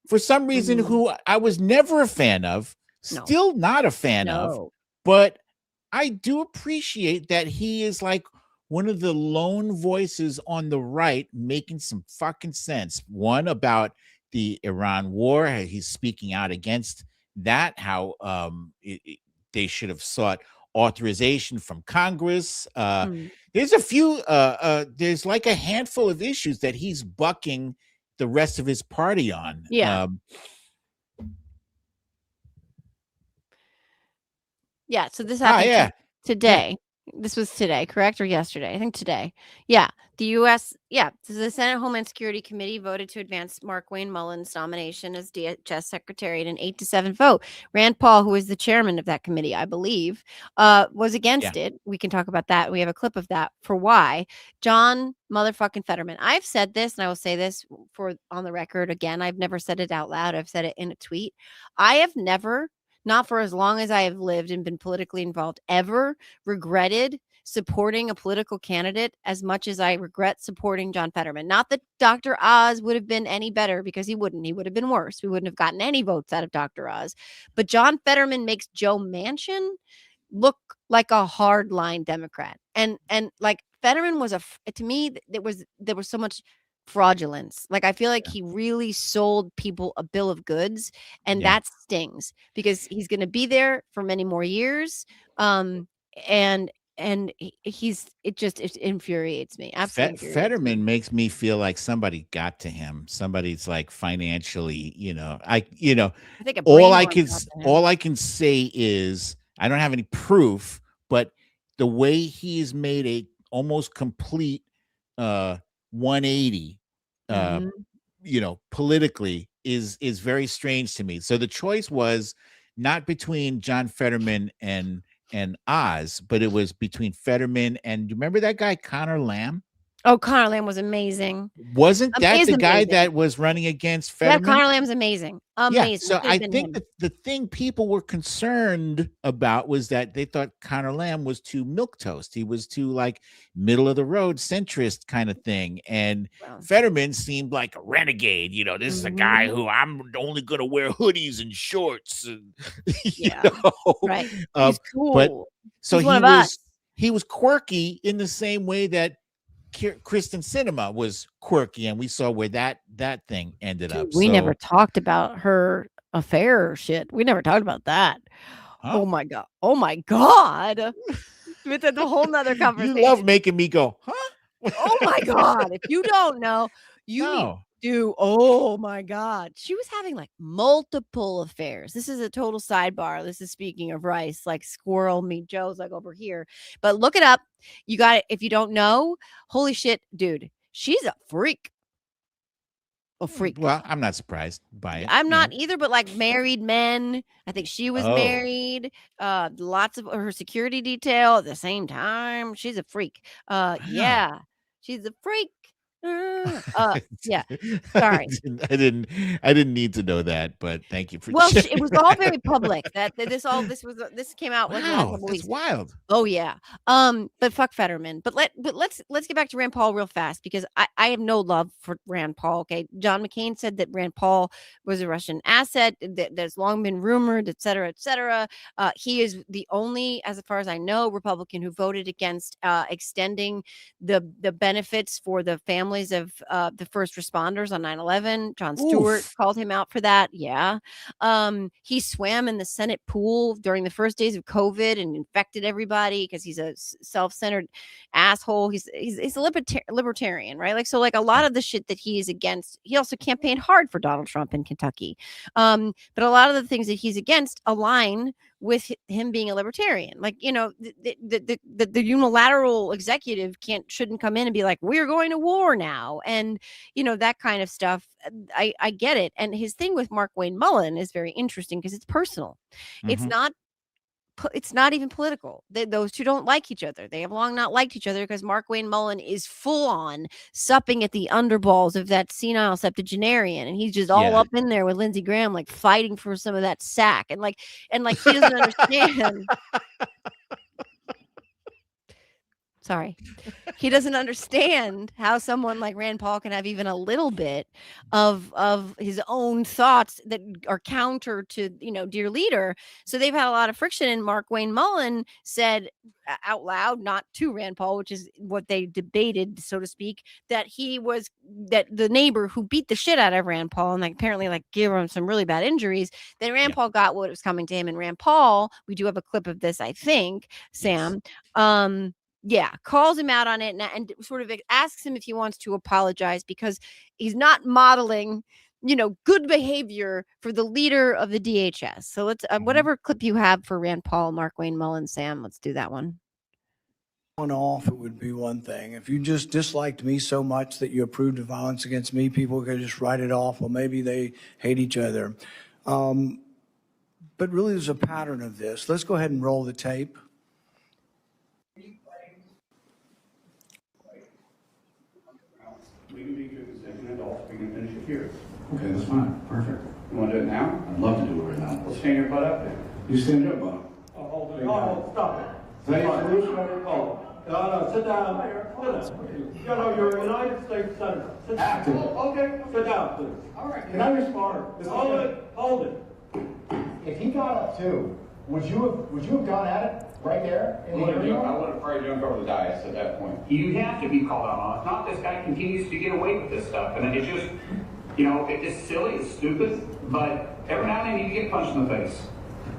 for some reason, who I was never a fan of, still not a fan of, but I do appreciate that he is like one of the lone voices on the right making some fucking sense. One about the Iran war, he's speaking out against that, how they should have sought authorization from Congress. There's a few, there's like a handful of issues that he's bucking the rest of his party on. Yeah. Yeah. So this happened today. This was today, correct? Or yesterday? I think today. Yeah. The U.S. Yeah. So the Senate Homeland Security Committee voted to advance Markwayne Mullin's nomination as DHS Secretary in an 8-7 vote. Rand Paul, who is the chairman of that committee, I believe, was against it. We can talk about that. We have a clip of that for why. John motherfucking Fetterman. I've said this, and I will say this for on the record again. I've never said it out loud. I've said it in a tweet. I have never, not for as long as I have lived and been politically involved, ever regretted supporting a political candidate as much as I regret supporting John Fetterman. Not that Dr. Oz would have been any better, because he wouldn't. He would have been worse. We wouldn't have gotten any votes out of Dr. Oz. But John Fetterman makes Joe Manchin look like a hardline Democrat. And like Fetterman was to me, there was so much fraudulence. Like, I feel like he really sold people a bill of goods, and that stings, because he's going to be there for many more years. And it infuriates me. Absolutely. Fetterman makes me feel like somebody got to him. Somebody's like financially, I think all I can say is I don't have any proof, but the way he's made a almost complete 180 politically is very strange to me. So the choice was not between John Fetterman and Oz, but it was between Fetterman and, remember that guy Connor Lamb? Oh, Connor Lamb was amazing. Wasn't that the guy that was running against Fetterman? Yeah, Connor Lamb's amazing. Amazing. Yeah, so I think that the thing people were concerned about was that they thought Connor Lamb was too milquetoast. He was too like middle of the road centrist kind of thing. And Fetterman seemed like a renegade. This is a guy who I'm only going to wear hoodies and shorts. And, right. He's cool. But so he was quirky in the same way that Kristen Sinema was quirky, and we saw where that thing ended up. We never talked about her affair shit. We never talked about that. Huh? Oh my god. It's a whole nother conversation. You love making me go, huh? Oh my god. If you don't know, oh my god, she was having like multiple affairs. This is a total sidebar. This is speaking of rice, like squirrel meet Joe's like over here. But look it up. You got it. If you don't know, holy shit, dude, she's a freak. Well, I'm not surprised by it. I'm not either, but like married men. I think she was married. Lots of her security detail at the same time. She's a freak. Yeah, she's a freak. Yeah, sorry. I didn't need to know that, but thank you for. Well, it was all very public. This came out like wow, that's wild. Oh yeah. But fuck Fetterman. But let's get back to Rand Paul real fast, because I have no love for Rand Paul. Okay, John McCain said that Rand Paul was a Russian asset. That's long been rumored, et cetera, et cetera. He is the only, as far as I know, Republican who voted against extending the benefits for the families of the first responders on 9/11. Jon Stewart called him out for that. Yeah. He swam in the Senate pool during the first days of COVID and infected everybody because he's a self-centered asshole. He's a libertarian, right? Like, so like a lot of the shit that he is against, he also campaigned hard for Donald Trump in Kentucky. But a lot of the things that he's against align with him being a libertarian. Like, the unilateral executive shouldn't come in and be like, we're going to war now, and that kind of stuff. I get it. And his thing with Markwayne Mullin is very interesting because it's personal. It's not even political. Those two don't like each other. They have long not liked each other because Markwayne Mullin is full on supping at the underballs of that senile septuagenarian, and he's just all up in there with Lindsey Graham, like fighting for some of that sack, and like he doesn't understand. Sorry. He doesn't understand how someone like Rand Paul can have even a little bit of his own thoughts that are counter to, dear leader. So they've had a lot of friction. And Mark Wayne Mullen said out loud, not to Rand Paul, which is what they debated, so to speak, that the neighbor who beat the shit out of Rand Paul and apparently gave him some really bad injuries, that Rand Paul got what was coming to him. And Rand Paul, we do have a clip of this, I think, Sam, calls him out on it and sort of asks him if he wants to apologize because he's not modeling, good behavior for the leader of the DHS. So let's, whatever clip you have for Rand Paul, Mark Wayne Mullen, Sam, let's do that one. Off, it would be one thing. If you just disliked me so much that you approved of violence against me, people could just write it off. Well, maybe they hate each other. But really, there's a pattern of this. Let's go ahead and roll the tape. We can be good as an adult. We can finish it here. Okay, that's fine. Perfect. You want to do it now? I'd love to do it right now. Well, stand your butt up then. You stand your butt up. Oh, hold it. Oh, stop it. Is that your solution? Oh. No, sit down. You're a United States Senator. Sit down. Okay, sit down, please. All right. Can I respond? Hold it. If he got up too, would you have gone at it right there? I would have probably jumped over the dais at that point. You have to be called out on it. It's not this guy continues to get away with this stuff. And it's just, it's just silly, it's stupid, but every now and then you get punched in the face.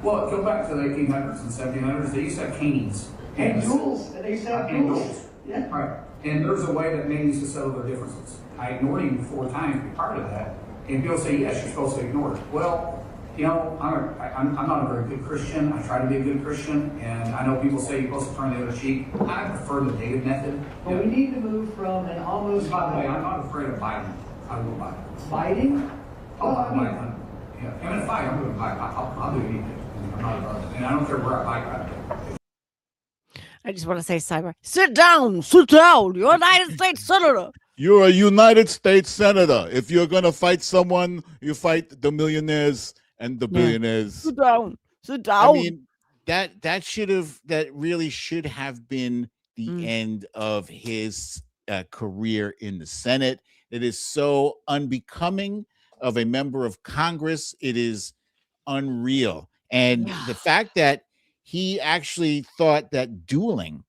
Well, go back to the 1800s and 1700s. They used to have canes. And duels. They used to have duels. Yeah. Right. And there's a way that men used to settle their differences. I ignored him 4 times to be part of that. And people say, yes, you're supposed to ignore it. Well, I'm not a very good Christian. I try to be a good Christian. And I know people say you're supposed to turn the other cheek. I prefer the David method. But we need to move from an almost... By the way, I'm not afraid of biting. I will bite. Fighting? Oh, I bite. Yeah. I'm in a fight. I'm going to bite. I'll do anything. I'm not about it. And I don't care where I bite. I just want to say, Cyber, sit down. You're a United States Senator. You're a United States Senator. If you're going to fight someone, you fight the millionaires and the billionaires. Sit down. I mean, that really should have been the end of his career in the Senate. It is so unbecoming of a member of Congress. It is unreal. And the fact that he actually thought that dueling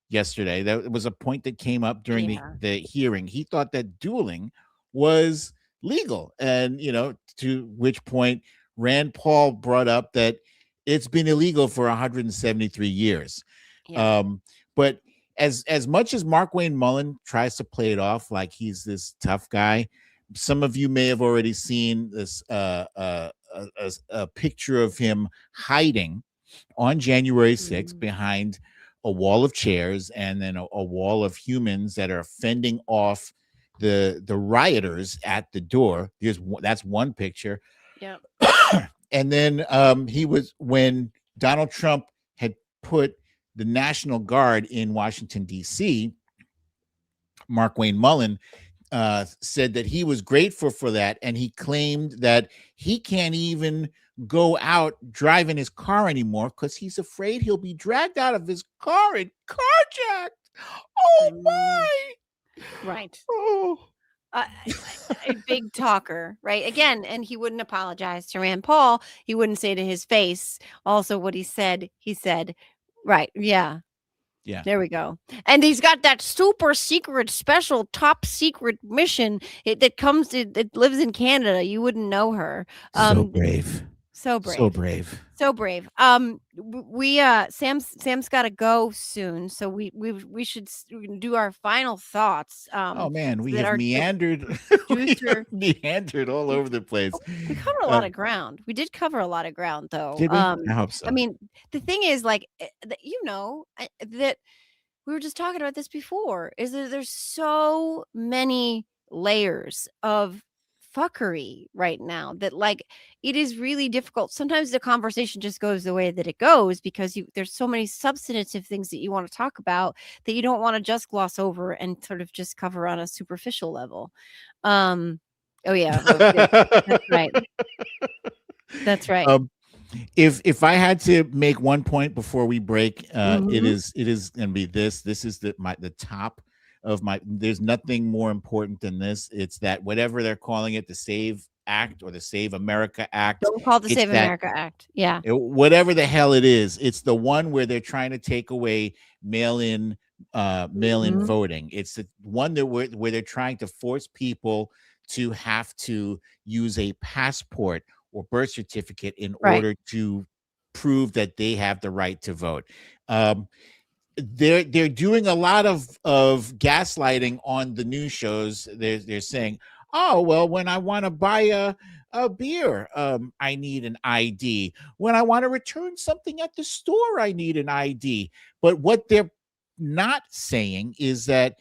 yesterday, that was a point that came up during the hearing. He thought that dueling was legal. And, to which point Rand Paul brought up that it's been illegal for 173 years. Yeah. But as much as Mark Wayne Mullen tries to play it off like he's this tough guy, some of you may have already seen this a picture of him hiding on January 6th behind a wall of chairs and then a wall of humans that are fending off the rioters at the door. That's one picture. Yeah. And then when Donald Trump had put the National Guard in Washington, D.C., Mark Wayne Mullen said that he was grateful for that. And he claimed that he can't even go out driving his car anymore because he's afraid he'll be dragged out of his car and carjacked. Oh my! Right. Oh. A big talker, right? Again, and he wouldn't apologize to Rand Paul. He wouldn't say to his face also what he said, right? Yeah. There we go. And he's got that super secret, special, top secret mission that lives in Canada. You wouldn't know her. So brave. So brave. So brave. So brave. Sam's got to go soon, so we should do our final thoughts. Oh man, we have meandered. Meandered all over the place. We covered a lot of ground. We did cover a lot of ground, though. Did we? I hope so. I mean, the thing is, that we were just talking about this before. Is that there's so many layers of fuckery right now that it is really difficult. Sometimes the conversation just goes the way that it goes because there's so many substantive things that you want to talk about that you don't want to just gloss over and sort of just cover on a superficial level. Oh yeah, that's right. If I had to make one point before we break, it Mhm. is going to be this. This is the top of my. There's nothing more important than this. It's that whatever they're calling it, the Save Act or the Save America Act. Don't call it the It's Save that America Act. Yeah. whatever the hell it is. It's the one where they're trying to take away mail-in Mhm. voting. It's the one that where they're trying to force people to have to use a passport or birth certificate in Right. order to prove that they have the right to vote. They're doing a lot of gaslighting on the news shows. They're saying, oh well, when I want to buy a beer, I need an ID. When I want to return something at the store, I need an ID. But what they're not saying is that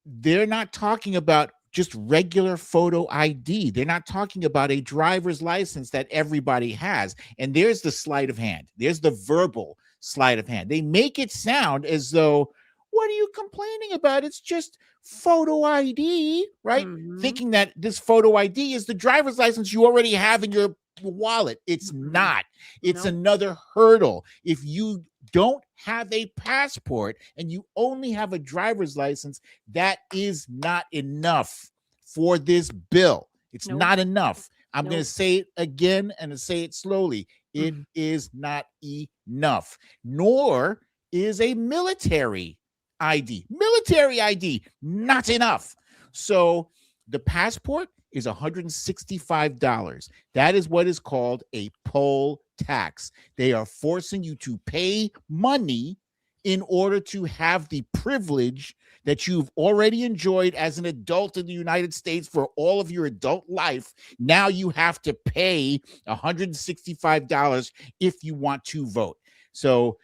they're not talking about just regular photo ID. They're not talking about a driver's license that everybody has. And there's the sleight of hand. There's the verbal sleight of hand. They make it sound as though, what are you complaining about? It's just photo ID, right? Mhm. Thinking that this photo ID is the driver's license you already have in your wallet. It's not. It's Nope. another hurdle. If you don't have a passport and you only have a driver's license, that is not enough for this bill. It's Nope. not enough. I'm going to Nope. say it again and say it slowly. It is not enough, nor is a military ID. Military ID, not enough. So the passport is $165. That is what is called a poll tax. They are forcing you to pay money in order to have the privilege that you've already enjoyed as an adult in the United States for all of your adult life. Now you have to pay $165 if you want to vote. So,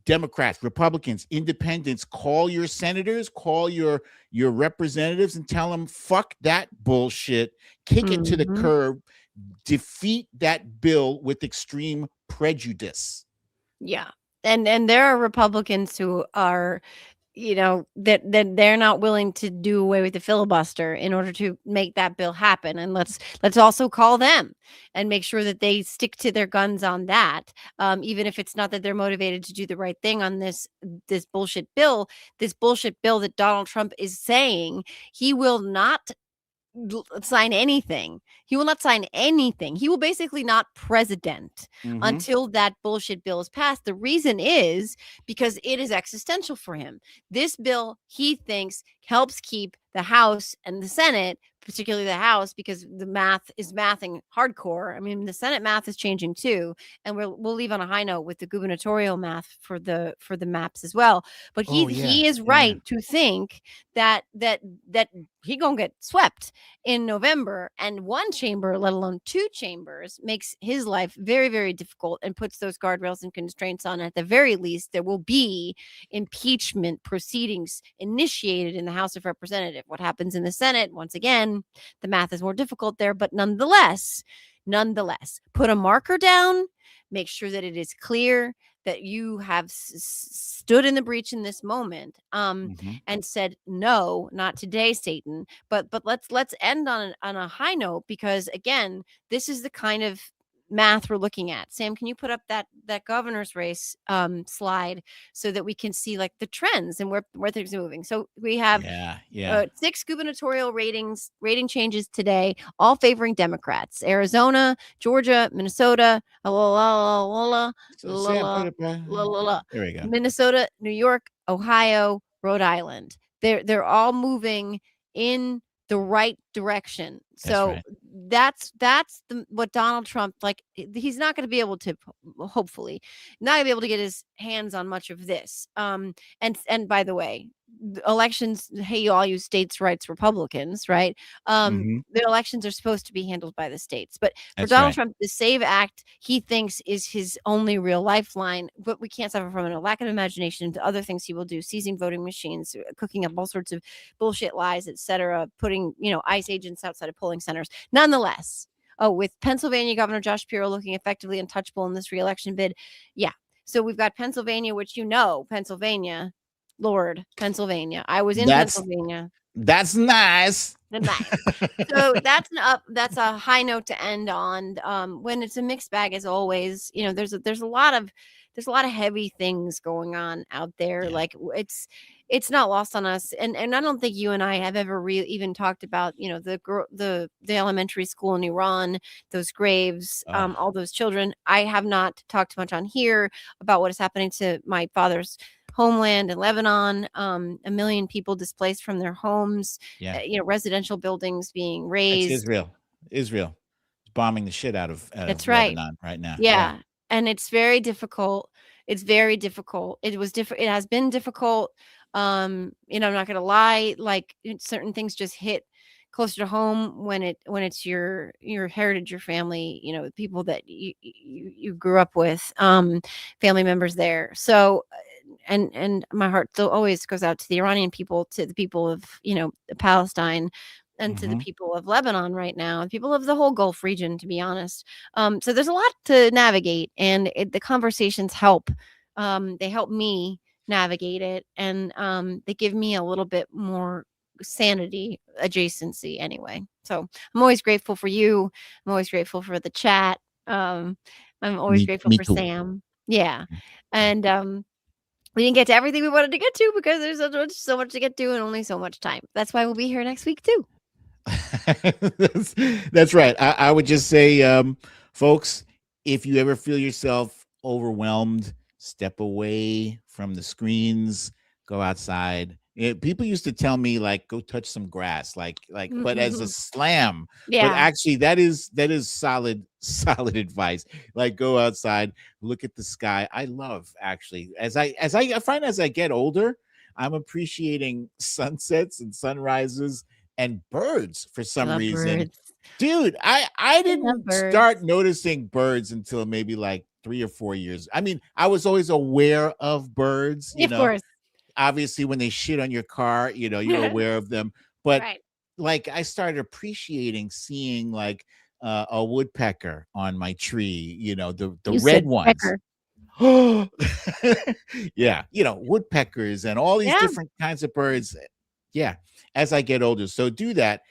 Democrats, Republicans, independents, call your senators, call your representatives and tell them, fuck that bullshit, kick it to the curb, defeat that bill with extreme prejudice. Yeah. And there are Republicans who are, that they're not willing to do away with the filibuster in order to make that bill happen. And let's also call them and make sure that they stick to their guns on that. Even if it's not that they're motivated to do the right thing on this bullshit bill that Donald Trump is saying he will not sign anything. He will not sign anything. He will basically not president until that bullshit bill is passed. The reason is because it is existential for him. This bill, he thinks, helps keep the House and the Senate, particularly the House, because the math is mathing hardcore. I mean, the Senate math is changing too, and we'll leave on a high note with the gubernatorial math for the maps as well. But he is right to think that he gonna get swept in November, and one chamber, let alone two chambers, makes his life very, very difficult and puts those guardrails and constraints on. At the very least, there will be impeachment proceedings initiated in the House of Representatives. What happens in the Senate, once again, the math is more difficult there, but nonetheless, put a marker down, make sure that it is clear that you have stood in the breach in this moment, and said, no, not today, Satan. But let's end on a high note, because again, this is the kind of math we're looking at. Sam, can you put up that governor's race slide so that we can see like the trends and where things are moving? So we have 6 gubernatorial rating changes today, all favoring Democrats: Arizona, Georgia, Minnesota, There we go. Minnesota, New York, Ohio, Rhode Island. They're all moving in the right direction. So that's what Donald Trump, like, he's not going to be able to, hopefully not going to be able to get his hands on much of this. And by the way, elections, hey, all you states' rights Republicans, right? The elections are supposed to be handled by the states. But for Donald Trump, the SAVE Act, he thinks, is his only real lifeline. But we can't suffer from a lack of imagination to other things he will do: seizing voting machines, cooking up all sorts of bullshit lies, etc., putting ICE agents outside of polling centers. Nonetheless, with Pennsylvania Governor Josh Pirro looking effectively untouchable in this reelection bid, so we've got Pennsylvania, which Pennsylvania. Lord, Pennsylvania. I was in Pennsylvania. That's nice. The knife. So that's a high note to end on. When it's a mixed bag, as always, there's a lot of heavy things going on out there. Yeah. Like it's not lost on us, and I don't think you and I have ever really even talked about the elementary school in Iran, those graves, all those children. I have not talked much on here about what is happening to my father's homeland in Lebanon, 1 million people displaced from their homes, Yeah. Residential buildings being That's razed. Israel. Israel is bombing the shit out of That's right. Lebanon right now. Yeah. And it's very difficult. It's very difficult. It was different. It has been difficult. I'm not gonna lie, like certain things just hit closer to home when it's your heritage, your family, people that you grew up with, family members there. So and my heart still always goes out to the Iranian people, to the people of Palestine, and to the people of Lebanon right now, and people of the whole Gulf region, to be honest. So there's a lot to navigate, and the conversations help. They help me navigate it, and they give me a little bit more sanity, adjacency anyway. So I'm always grateful for you. I'm always grateful for the chat. I'm always grateful Me for too. Sam. Yeah. And we didn't get to everything we wanted to get to because there's so much to get to and only so much time. That's why we'll be here next week too. That's right. I would just say, folks, if you ever feel yourself overwhelmed, step away from the screens, go outside. People used to tell me, like, go touch some grass, but as a slam. Yeah. But actually, that is solid advice. Like, go outside, look at the sky. I love, actually, as I find as I get older, I'm appreciating sunsets and sunrises and birds for some reason. Birds. Dude, I didn't birds. start noticing birds until maybe like 3 or 4 years. I mean, I was always aware of birds, Of course. obviously when they shit on your car, you're aware of them. But Right. like, I started appreciating seeing like a woodpecker on my tree, the You red said ones. pecker. Yeah, woodpeckers and all these Yeah. different kinds of birds. Yeah, as I get older. So do that.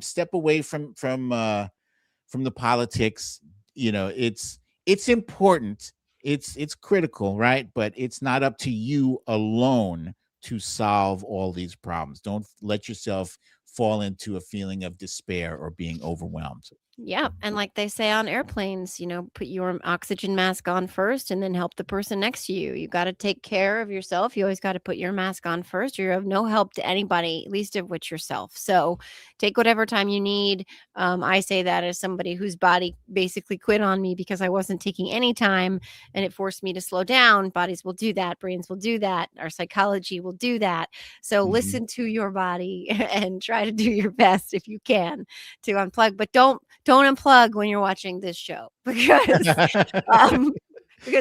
Step away from the politics. It's important. It's critical, right? But it's not up to you alone to solve all these problems. Don't let yourself fall into a feeling of despair or being overwhelmed. Yeah. And like they say on airplanes, put your oxygen mask on first and then help the person next to you. You got to take care of yourself. You always got to put your mask on first. You're of no help to anybody, least of which yourself. So take whatever time you need. I say that as somebody whose body basically quit on me because I wasn't taking any time and it forced me to slow down. Bodies will do that. Brains will do that. Our psychology will do that. So listen to your body and try to do your best if you can to unplug, but don't unplug when you're watching this show because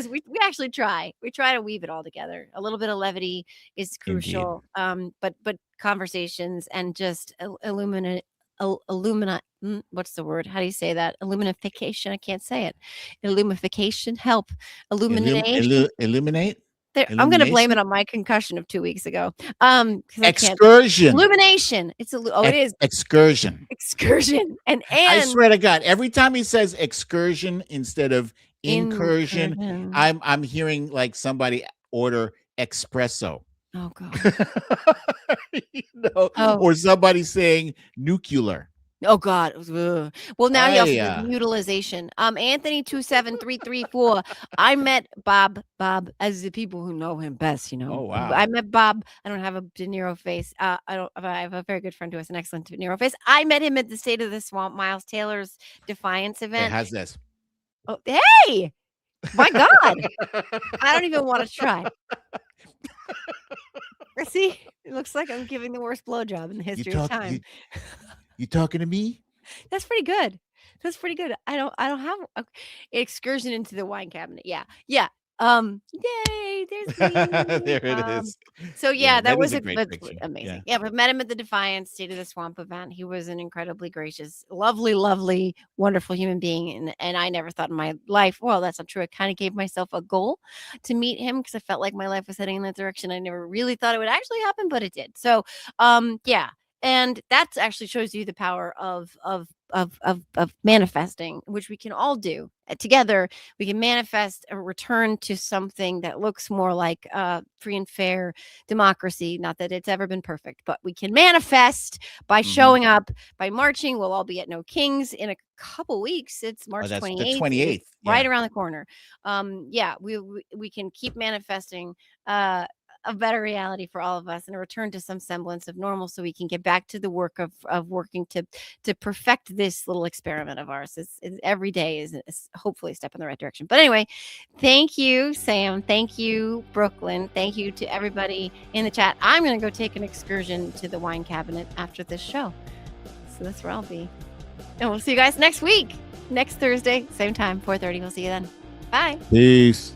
we actually try. We try to weave it all together. A little bit of levity is crucial. But conversations and just illumina what's the word? How do you say that? Illuminafication. I can't say it. Illumification. Help. Illumination. Illuminate. I'm going to blame it on my concussion of 2 weeks ago. Excursion. Illumination. It is excursion. And I swear to God, every time he says excursion instead of incursion, I'm hearing like somebody order espresso. Oh God. Or somebody saying nuclear. Oh God. Ugh. Well, now he also does utilization. Anthony 27334. I met Bob, as the people who know him best, Oh wow. I met Bob. I don't have a De Niro face. I have a very good friend who has an excellent De Niro face. I met him at the State of the Swamp, Miles Taylor's Defiance event. How's this? Oh, hey, my God. I don't even want to try. See, it looks like I'm giving the worst blowjob in the history of time. You talking to me? That's pretty good. I don't have an excursion into the wine cabinet. Yeah. Yay! There's me. There it is. So that was a great picture. Amazing. Yeah, but met him at the Defiance State of the Swamp event. He was an incredibly gracious, lovely, wonderful human being, and I never thought in my life. Well, that's not true. I kind of gave myself a goal to meet him because I felt like my life was heading in that direction. I never really thought it would actually happen, but it did. So, And that actually shows you the power of manifesting, which we can all do together. We can manifest a return to something that looks more like free and fair democracy. Not that it's ever been perfect, but we can manifest by showing up, by marching. We'll all be at No Kings in a couple weeks. It's March 28th. The 28th. Right around the corner. We can keep manifesting a better reality for all of us and a return to some semblance of normal, so we can get back to the work of working to perfect this little experiment of ours. Every day is hopefully a step in the right direction. But anyway, thank you, Sam. Thank you, Brooklyn. Thank you to everybody in the chat. I'm going to go take an excursion to the wine cabinet after this show. So that's where I'll be. And we'll see you guys next week, next Thursday, same time, 4:30. We'll see you then. Bye. Peace.